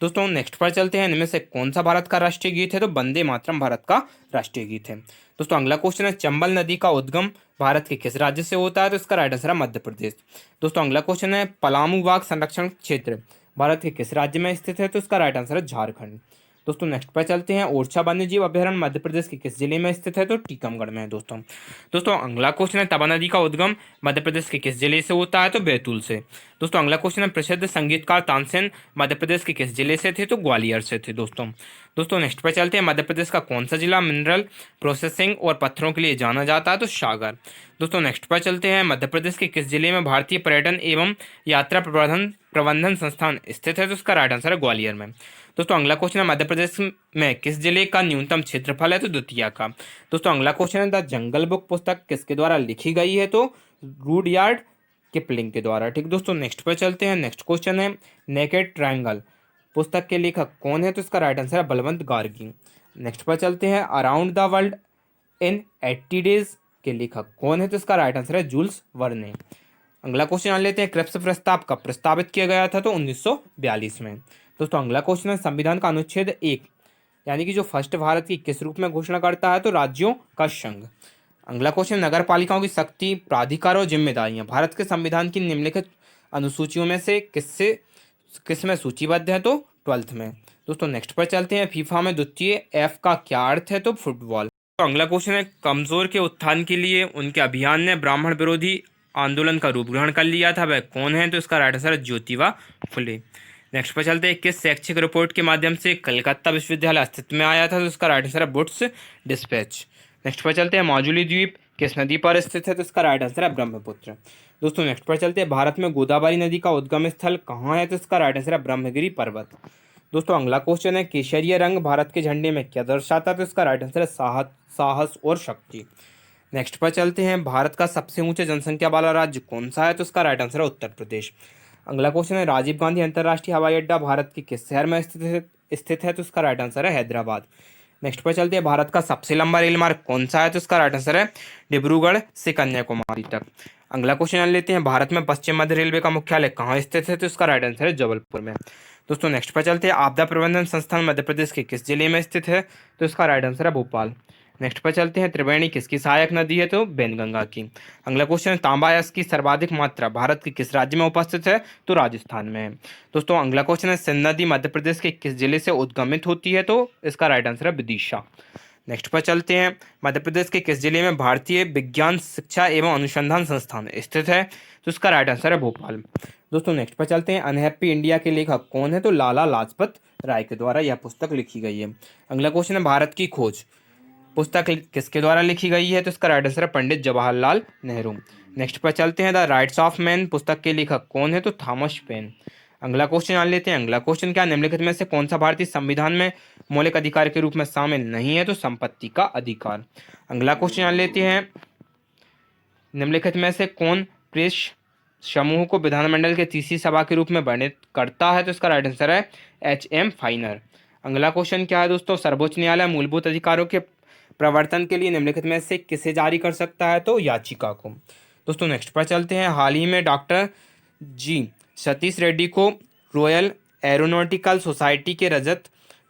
[SPEAKER 1] दोस्तों नेक्स्ट पर चलते हैं, इनमें से कौन सा भारत का राष्ट्रीय गीत है? तो वंदे मातरम भारत का राष्ट्रीय गीत है। दोस्तों अगला क्वेश्चन है, चंबल नदी का उद्गम भारत के किस राज्य से होता है? तो इसका राइट आंसर है मध्य प्रदेश। दोस्तों अगला क्वेश्चन है, पलामू बाघ संरक्षण क्षेत्र भारत के किस राज्य में स्थित है? तो इसका राइट आंसर है झारखंड। दोस्तों नेक्स्ट पर चलते हैं, ओरछा वन्यजीव अभ्यारण्य मध्य प्रदेश के किस जिले में स्थित है? तो टीकमगढ़ में है। दोस्तों अगला क्वेश्चन है, तवा नदी का उद्गम मध्य प्रदेश के किस जिले से होता है? तो बैतूल से। दोस्तों अगला क्वेश्चन है, प्रसिद्ध संगीतकार तानसेन मध्य प्रदेश के किस जिले से थे? तो ग्वालियर से थे। दोस्तों नेक्स्ट पर चलते हैं, मध्य प्रदेश का कौन सा जिला मिनरल प्रोसेसिंग और पत्थरों के लिए जाना जाता है? तो सागर। दोस्तों नेक्स्ट पर चलते हैं, मध्य प्रदेश के किस जिले में भारतीय पर्यटन एवं यात्रा प्रबंधन संस्थान स्थित है? तो उसका राइट आंसर है ग्वालियर में। दोस्तों अगला क्वेश्चन है, मध्य प्रदेश में किस जिले का न्यूनतम क्षेत्रफल है? तो द्वितीय का। दोस्तों अगला क्वेश्चन है, द जंगल बुक पुस्तक किसके द्वारा लिखी गई है? तो रूडयार्ड किपलिंग के द्वारा। ठीक दोस्तों नेक्स्ट पर चलते हैं, नेक्स्ट क्वेश्चन है, नेकेड ट्रायंगल पुस्तक के लेखक कौन है? तो इसका राइट आंसर है बलवंत गार्गी। नेक्स्ट पर चलते हैं, around the world in 80 days के लेखक कौन है? तो इसका राइट आंसर है जूल्स वर्ने। अगला क्वेश्चन जान लेते हैं, क्रिप्स प्रस्ताव कब प्रस्तावित किया गया था? तो 1942 में। दोस्तों अगला क्वेश्चन है, संविधान का अनुच्छेद 1 यानी कि जो फर्स्ट भारत की किस रूप में घोषणा करता है, तो राज्यों का संघ। अगला क्वेश्चन, नगर पालिकाओं की शक्ति, प्राधिकार और जिम्मेदारियां भारत के संविधान की निम्नलिखित अनुसूचियों में से किस में सूचीबद्ध है, तो 12th में। दोस्तों नेक्स्ट पर चलते हैं, फीफा में द्वितीय एफ का क्या अर्थ है, तो फुटबॉल। तो अगला क्वेश्चन है, कमजोर के उत्थान के लिए उनके अभियान ने ब्राह्मण विरोधी आंदोलन का रूप ग्रहण कर लिया था, वह कौन है, तो इसका राइट आंसर है ज्योतिबा फुले। नेक्स्ट पर चलते हैं, किस शैक्षिक रिपोर्ट के माध्यम से कलकत्ता विश्वविद्यालय अस्तित्व में आया था, तो इसका राइट आंसर है वुड्स डिस्पैच। नेक्स्ट पर चलते हैं, माजुली द्वीप किस नदी पर स्थित है, तो इसका राइट आंसर है ब्रह्मपुत्र। दोस्तों नेक्स्ट पर चलते हैं, भारत में गोदावरी नदी का उद्गम स्थल कहाँ है, तो इसका राइट आंसर है ब्रह्मगिरी पर्वत। दोस्तों अगला क्वेश्चन है, केसरिया रंग भारत के झंडे में क्या दर्शाता है, तो इसका राइट आंसर है साहस और शक्ति। नेक्स्ट पर चलते हैं, भारत का सबसे ऊंचे जनसंख्या वाला राज्य कौन सा है, तो इसका राइट आंसर है उत्तर प्रदेश। अगला क्वेश्चन है, राजीव गांधी अंतर्राष्ट्रीय हवाई अड्डा भारत के किस शहर में स्थित है, तो इसका राइट आंसर है हैदराबाद। नेक्स्ट पर चलते हैं, भारत का सबसे लंबा रेल मार्ग कौन सा है, तो इसका राइट आंसर है डिब्रूगढ़ से कन्याकुमारी तक। अगला क्वेश्चन जान लेते हैं, भारत में पश्चिम मध्य रेलवे का मुख्यालय कहाँ स्थित है, तो इसका राइट आंसर है जबलपुर में। दोस्तों नेक्स्ट पर चलते हैं, आपदा प्रबंधन संस्थान मध्य प्रदेश के किस जिले में स्थित है, तो इसका राइट आंसर है भोपाल। नेक्स्ट पर चलते हैं, त्रिवेणी किसकी सहायक नदी है, तो बैनगंगा की। अगला क्वेश्चन, तांबायस की सर्वाधिक मात्रा भारत के किस राज्य में उपस्थित है, तो राजस्थान में है। दोस्तों अगला क्वेश्चन है, सिंध नदी मध्य प्रदेश के किस जिले से उद्गमित होती है, तो इसका राइट आंसर है विदिशा। नेक्स्ट पर चलते हैं, मध्य प्रदेश के किस जिले में भारतीय विज्ञान शिक्षा एवं अनुसंधान संस्थान स्थित है, तो इसका राइट आंसर है भोपाल। दोस्तों नेक्स्ट पर चलते हैं, अनहैप्पी इंडिया के लेखक कौन है, तो लाला लाजपत राय के द्वारा यह पुस्तक लिखी गई है। अगला क्वेश्चन है, भारत की खोज पुस्तक किसके द्वारा लिखी गई है, तो इसका राइट आंसर है पंडित जवाहरलाल नेहरू। नेक्स्ट पर चलते हैं, द राइट्स ऑफ मैन पुस्तक के लेखक कौन है, तो थॉमस पेन। अगला क्वेश्चन जान लेते हैं, अगला क्वेश्चन क्या, निम्नलिखित में से कौन सा भारतीय संविधान में मौलिक अधिकार के रूप में शामिल नहीं है, तो संपत्ति का अधिकार। अगला क्वेश्चन जान लेते हैं, निम्नलिखित में से कौन प्रेस समूह को विधानमंडल के तीसरी सभा के रूप में वर्णित करता है, तो इसका राइट आंसर है HM फाइनर। अगला क्वेश्चन क्या है दोस्तों, सर्वोच्च न्यायालय मूलभूत अधिकारों के प्रवर्तन के लिए निम्नलिखित में से किसे जारी कर सकता है, तो याचिका को। दोस्तों नेक्स्ट पर चलते हैं, हाल ही में डॉक्टर जी सतीश रेड्डी को रॉयल एरोनॉटिकल सोसाइटी के रजत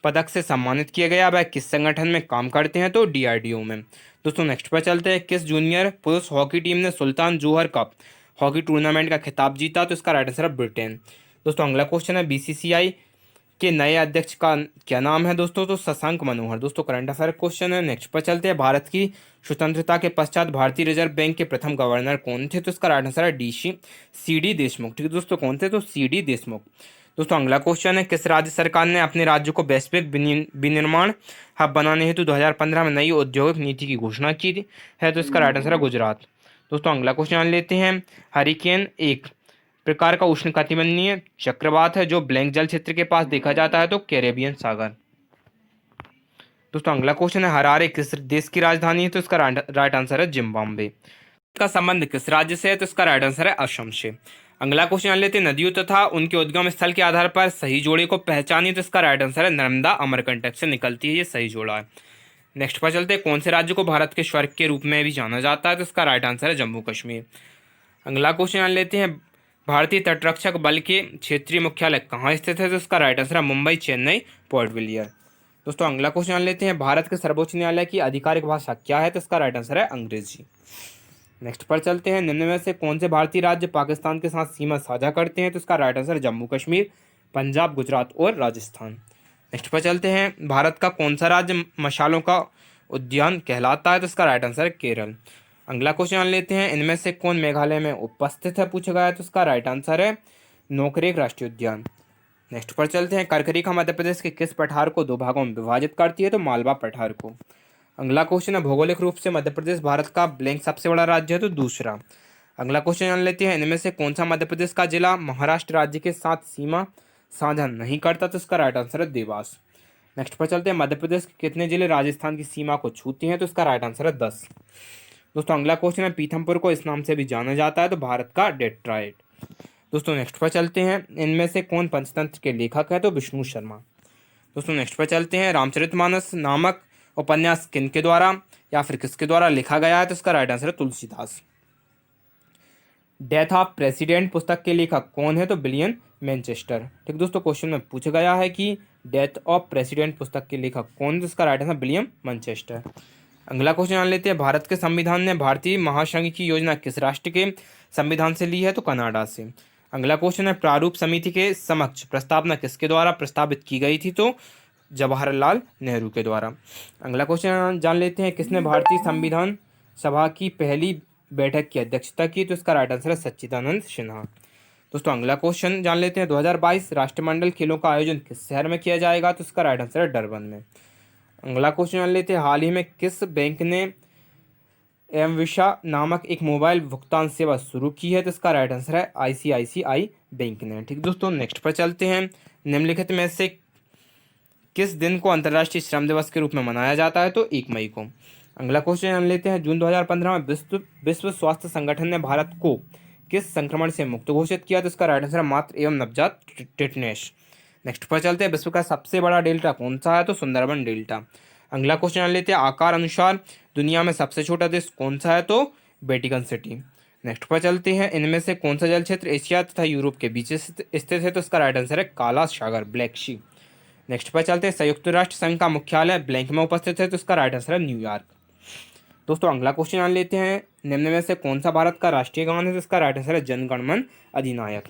[SPEAKER 1] पदक से सम्मानित किया गया, वह किस संगठन में काम करते हैं, तो DRDO में। दोस्तों नेक्स्ट पर चलते हैं, किस जूनियर पुरुष हॉकी टीम ने सुल्तान जोहर कप हॉकी टूर्नामेंट का खिताब जीता, तो इसका राइट आंसर है ब्रिटेन। दोस्तों अगला क्वेश्चन है, BCCI के नए अध्यक्ष का क्या नाम है दोस्तों, तो शशांक मनोहर। दोस्तों करंट अफेयर क्वेश्चन है, नेक्स्ट पर चलते हैं, भारत की स्वतंत्रता के पश्चात भारतीय रिजर्व बैंक के प्रथम गवर्नर कौन थे, तो इसका राइट आंसर है CD देशमुख। ठीक है दोस्तों, कौन थे, तो CD देशमुख। दोस्तों अगला क्वेश्चन है, किस राज्य सरकार ने अपने राज्य को वैश्विक विनिर्माण हब बनाने हेतु 2015 में नई औद्योगिक नीति की घोषणा की है, तो इसका राइट आंसर है गुजरात। दोस्तों अगला क्वेश्चन जान लेते हैं, हरिकेन एक प्रकार का उष्णकटिबंधीय चक्रवात है जो ब्लैंक जल क्षेत्र के पास देखा जाता है, तो कैरेबियन सागर। दोस्तों अगला क्वेश्चन है, हरारे किस देश की राजधानी है, तो इसका राइट आंसर है जिम्बाब्वे। इसका संबंध किस राज्य से है, तो इसका राइट आंसर है असम से। अगला क्वेश्चन जान लेते हैं, नदियों तथा उनके उद्गम स्थल के आधार पर सही जोड़े को पहचानिए, तो इसका राइट आंसर है नर्मदा अमरकंटक से निकलती है, ये सही जोड़ा है। नेक्स्ट पर चलते हैं, कौन से राज्य को भारत के स्वर्ग के रूप में भी जाना जाता है, तो इसका राइट आंसर है जम्मू कश्मीर। अगला क्वेश्चन जान लेते हैं, भारतीय तटरक्षक बल के क्षेत्रीय मुख्यालय कहाँ स्थित है, तो इसका राइट आंसर है मुंबई, चेन्नई, पोर्ट ब्लेयर। दोस्तों अगला क्वेश्चन जान लेते हैं, भारत के सर्वोच्च न्यायालय की आधिकारिक भाषा क्या है, तो इसका राइट आंसर है अंग्रेजी। नेक्स्ट पर चलते हैं, निम्न में से कौन से भारतीय राज्य पाकिस्तान के साथ सीमा साझा करते हैं, तो इसका राइट आंसर जम्मू कश्मीर, पंजाब, गुजरात और राजस्थान। नेक्स्ट पर चलते हैं, भारत का कौन सा राज्य मशालों का उद्यान कहलाता है, तो इसका राइट आंसर है केरल। अगला क्वेश्चन जान लेते हैं, इनमें से कौन मेघालय में उपस्थित है, पूछा गया है, तो इसका राइट आंसर है नोकरेक राष्ट्रीय उद्यान। नेक्स्ट पर चलते हैं, कर्करीका मध्य प्रदेश के किस पठार को दो भागों में विभाजित करती है, तो मालवा पठार को। अगला क्वेश्चन है, भौगोलिक रूप से मध्य प्रदेश भारत का ब्लैंक सबसे बड़ा राज्य है, तो दूसरा। अगला क्वेश्चन जान लेते हैं, इनमें से कौन सा मध्य प्रदेश का जिला महाराष्ट्र राज्य के साथ सीमा साझा नहीं करता, तो इसका राइट आंसर है देवास। नेक्स्ट पर चलते हैं, मध्य प्रदेश के कितने जिले राजस्थान की सीमा को छूते हैं, तो इसका राइट आंसर है 10। दोस्तों अगला क्वेश्चन है, पीथमपुर को इस नाम से भी जाना जाता है, तो भारत का डेट्रॉइट। दोस्तों नेक्स्ट पर चलते हैं, इनमें से कौन पंचतंत्र के लेखक है, तो विष्णु शर्मा। दोस्तों नेक्स्ट पर चलते हैं, रामचरितमानस नामक उपन्यास किन के द्वारा या फिर किसके द्वारा लिखा गया है, तो इसका राइट आंसर है तुलसीदास। डेथ ऑफ प्रेसिडेंट पुस्तक के लेखक कौन है, तो विलियम मैनचेस्टर। ठीक दोस्तों, क्वेश्चन में पूछा गया है कि डेथ ऑफ प्रेसिडेंट पुस्तक के लेखक कौन, जिसका राइट आंसर विलियम मैनचेस्टर। अगला क्वेश्चन जान लेते हैं, भारत के संविधान ने भारतीय महासंघ की योजना किस राष्ट्र के संविधान से ली है, तो कनाडा से। अगला क्वेश्चन है, प्रारूप समिति के समक्ष प्रस्तावना किसके द्वारा प्रस्तावित की गई थी, तो जवाहरलाल नेहरू के द्वारा। अगला क्वेश्चन जान लेते हैं, किसने भारतीय संविधान सभा की पहली बैठक की अध्यक्षता की, तो इसका राइट आंसर है सच्चिदानंद सिन्हा। दोस्तों अगला क्वेश्चन जान लेते हैं, 2022 राष्ट्रमंडल खेलों का आयोजन किस शहर में किया जाएगा, तो इसका राइट आंसर है डरबन में। अगला क्वेश्चन जान लेते हैं, हाल ही में किस बैंक ने एमविसा नामक एक मोबाइल भुगतान सेवा शुरू की है, तो इसका राइट आंसर है आईसीआईसीआई बैंक ने। ठीक दोस्तों, नेक्स्ट पर चलते हैं, निम्नलिखित में से किस दिन को अंतर्राष्ट्रीय श्रम दिवस के रूप में मनाया जाता है, तो 1 मई को। अगला क्वेश्चन जान लेते हैं, जून 2015 में विश्व स्वास्थ्य संगठन ने भारत को किस संक्रमण से मुक्त घोषित किया, तो इसका राइट आंसर है मातृ एवं नवजात टिटनेस। नेक्स्ट पर चलते हैं, विश्व का सबसे बड़ा डेल्टा कौन सा है, तो सुंदरबन डेल्टा। अगला क्वेश्चन जान लेते हैं, आकार अनुसार दुनिया में सबसे छोटा देश कौन सा है, तो वेटिकन सिटी। नेक्स्ट पर चलते हैं, इनमें से कौन सा जल क्षेत्र एशिया तथा यूरोप के बीच स्थित है, तो इसका राइट आंसर है काला सागर, ब्लैक सी। नेक्स्ट पर चलते हैं, संयुक्त राष्ट्र संघ का मुख्यालय ब्लैंक में उपस्थित है, तो इसका राइट आंसर है न्यूयॉर्क। दोस्तों अगला क्वेश्चन जान लेते हैं, निम्न में से कौन सा भारत का राष्ट्रीय गान है, तो इसका राइट आंसर है जन गण मन अधिनायक।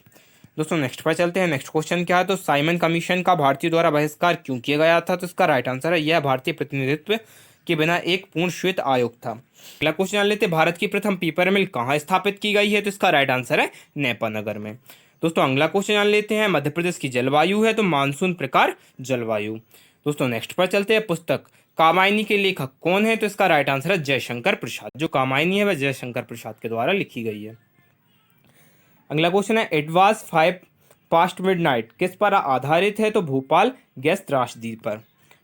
[SPEAKER 1] दोस्तों नेक्स्ट पर चलते हैं, नेक्स्ट क्वेश्चन क्या है, तो साइमन कमीशन का भारतीय द्वारा बहिष्कार क्यों किया गया था, तो इसका राइट आंसर है यह भारतीय प्रतिनिधित्व के बिना एक पूर्ण श्वेत आयोग था। अगला क्वेश्चन जान लेते हैं, भारत की प्रथम पेपर मिल कहाँ स्थापित की गई है, तो इसका राइट आंसर है नेपानगर में। दोस्तों अगला क्वेश्चन जान लेते हैं, मध्य प्रदेश की जलवायु है, तो मानसून प्रकार जलवायु। दोस्तों नेक्स्ट पर चलते हैं, पुस्तक कामायनी के लेखक कौन है, तो इसका राइट आंसर है जयशंकर प्रसाद। जो कामायनी है वह जयशंकर प्रसाद के द्वारा लिखी गई है। अगला क्वेश्चन है, इट वाज 5 पास्ट मिडनाइट किस पर आधारित है, तो भोपाल गैस त्रासदी पर।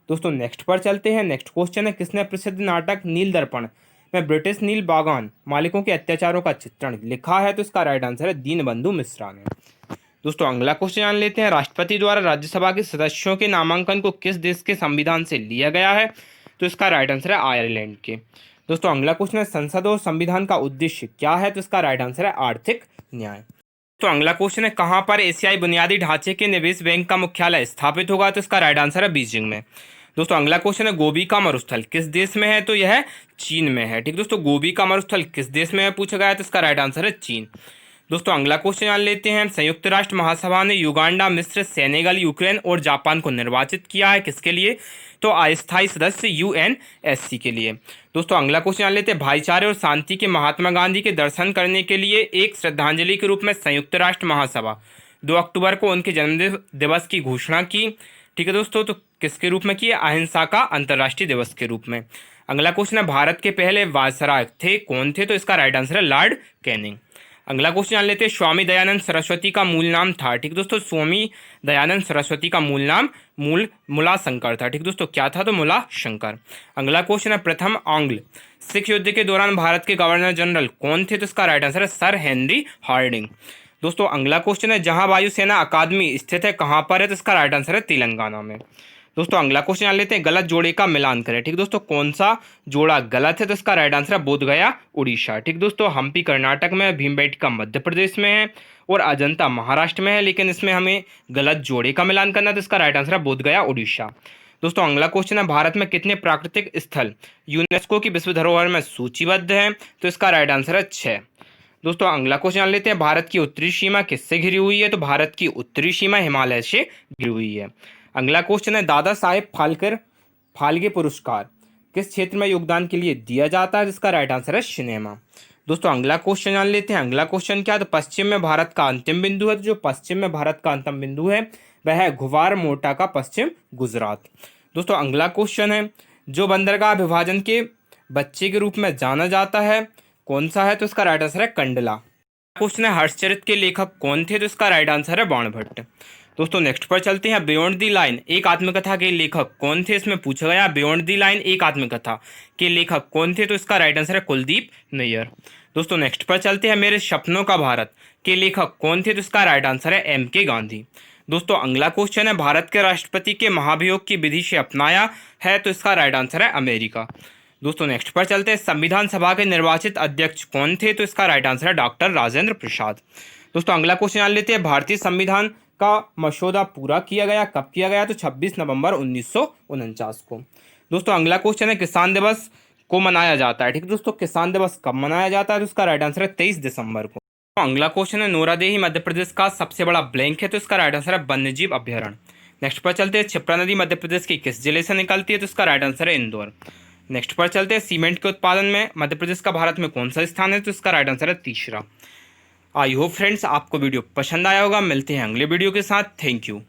[SPEAKER 1] दोस्तों नेक्स्ट पर चलते हैं, नेक्स्ट क्वेश्चन है, किसने प्रसिद्ध नाटक नील दर्पण में ब्रिटिश नील बागान मालिकों के अत्याचारों का चित्रण लिखा है, तो इसका राइट आंसर है दीनबंधु मिश्रा ने। दोस्तों अगला क्वेश्चन जान लेते हैं, राष्ट्रपति द्वारा राज्यसभा के सदस्यों के नामांकन को किस देश के संविधान से लिया गया है, तो इसका राइट आंसर है आयरलैंड के। दोस्तों अगला क्वेश्चन है, संसद और संविधान का उद्देश्य क्या है, तो इसका राइट आंसर है आर्थिक न्याय। तो अगला क्वेश्चन है, कहां पर एशियाई बुनियादी ढांचे के निवेश बैंक का मुख्यालय स्थापित होगा, तो इसका राइट आंसर है बीजिंग में। दोस्तों अगला क्वेश्चन है, गोबी का मरुस्थल किस देश में है, तो यह चीन में है। ठीक दोस्तों, गोबी का मरुस्थल किस देश में है पूछा गया है, तो इसका राइट आंसर है चीन। दोस्तों अगला क्वेश्चन जान लेते हैं, संयुक्त राष्ट्र महासभा ने युगांडा, मिस्र, सेनेगल, यूक्रेन और जापान को निर्वाचित किया है किसके लिए, तो अस्थायी सदस्य यूएनएससी के लिए। दोस्तों अगला क्वेश्चन जान लेते हैं, भाईचारे और शांति के महात्मा गांधी के दर्शन करने के लिए एक श्रद्धांजलि के रूप में संयुक्त राष्ट्र महासभा 2 अक्टूबर को उनके जन्म दिवस की घोषणा की। ठीक है दोस्तों, तो किसके रूप में की, अहिंसा का अंतर्राष्ट्रीय दिवस के रूप में। अगला क्वेश्चन है, भारत के पहले वायसराय थे कौन थे, तो इसका राइट आंसर है लॉर्ड कैनिंग। अगला क्वेश्चन जान लेते हैं, स्वामी दयानंद सरस्वती का मूल नाम था। ठीक दोस्तों, स्वामी दयानंद सरस्वती का मूल नाम मुला शंकर था। ठीक दोस्तों, क्या था, तो मुला शंकर। अगला क्वेश्चन है, प्रथम आंग्ल सिख युद्ध के दौरान भारत के गवर्नर जनरल कौन थे, तो इसका राइट आंसर है सर हेनरी हार्डिंग। दोस्तों अगला क्वेश्चन है, जहां वायुसेना अकादमी स्थित है कहां पर है, तो इसका राइट आंसर है तेलंगाना में। दोस्तों अगला क्वेश्चन जान लेते हैं, गलत जोड़े का मिलान करें। ठीक दोस्तों, कौन सा जोड़ा गलत है, तो इसका राइट आंसर है बोधगया उड़ीसा। ठीक दोस्तों, हम्पी कर्नाटक में है, भीमबेटका मध्य प्रदेश में है और अजंता महाराष्ट्र में है, लेकिन इसमें हमें गलत जोड़े का मिलान करना है, तो इसका राइट आंसर है बोधगया उड़ीसा। दोस्तों अगला क्वेश्चन है, भारत में कितने प्राकृतिक स्थल यूनेस्को की विश्व धरोहर में सूचीबद्ध है, तो इसका राइट आंसर है 6। दोस्तों अगला क्वेश्चन जान लेते हैं, भारत की उत्तरी सीमा किससे घिरी हुई है, तो भारत की उत्तरी सीमा हिमालय से घिरी हुई है। अगला क्वेश्चन है, दादा साहेब फाल्के पुरस्कार किस क्षेत्र में योगदान के लिए दिया जाता है, जिसका राइट आंसर है सिनेमा। दोस्तों अगला क्वेश्चन जान लेते हैं, अगला क्वेश्चन क्या है, तो पश्चिम में भारत का अंतिम बिंदु है, तो जो पश्चिम में भारत का अंतिम बिंदु है वह है घुवार मोटा का पश्चिम गुजरात। दोस्तों अगला क्वेश्चन है, जो बंदरगाह विभाजन के बच्चे के रूप में जाना जाता है कौन सा है, तो इसका राइट आंसर है कंडला। क्वेश्चन है, हर्षचरित के लेखक कौन थे, तो इसका राइट आंसर है बाणभट्ट। दोस्तों नेक्स्ट पर चलते हैं, बियॉन्ड दी लाइन एक आत्मकथा के लेखक कौन थे, इसमें पूछा गया बियॉन्ड दी लाइन एक आत्मकथा के लेखक कौन थे, तो इसका राइट आंसर है कुलदीप नैयर। दोस्तों नेक्स्ट पर चलते हैं, मेरे सपनों का भारत के लेखक कौन थे, तो इसका राइट आंसर है एम.के. गांधी। दोस्तों अगला क्वेश्चन है, भारत के राष्ट्रपति के महाभियोग की विधि से अपनाया है, तो इसका राइट आंसर है अमेरिका। दोस्तों नेक्स्ट पर चलते हैं, संविधान सभा के निर्वाचित अध्यक्ष कौन थे, तो इसका राइट आंसर है डॉक्टर राजेंद्र प्रसाद। दोस्तों अगला क्वेश्चन जान लेते हैं, भारतीय संविधान का मसौदा पूरा किया गया। कब किया गया? तो 26 नवंबर 1949 को। दोस्तों अगला क्वेश्चन है, किसान दिवस को मनाया जाता है, ठीक है दोस्तों, किसान दिवस कब मनाया जाता है? तो इसका राइट आंसर है 23 दिसंबर को। तो अगला क्वेश्चन है, नोरादेही मध्य प्रदेश का सबसे बड़ा ब्लैंक है, तो इसका राइट आंसर है वन्यजीव अभ्यारण्य। नेक्स्ट पर चलते हैं, क्षिप्रा नदी मध्य प्रदेश की किस जिले से निकलती है? तो इसका राइट आंसर है इंदौर। नेक्स्ट पर चलते हैं, सीमेंट के उत्पादन में मध्य प्रदेश का भारत में कौन सा स्थान है? तो इसका राइट आंसर है तीसरा। आई होप फ्रेंड्स आपको वीडियो पसंद आया होगा। मिलते हैं अगले वीडियो के साथ। Thank you.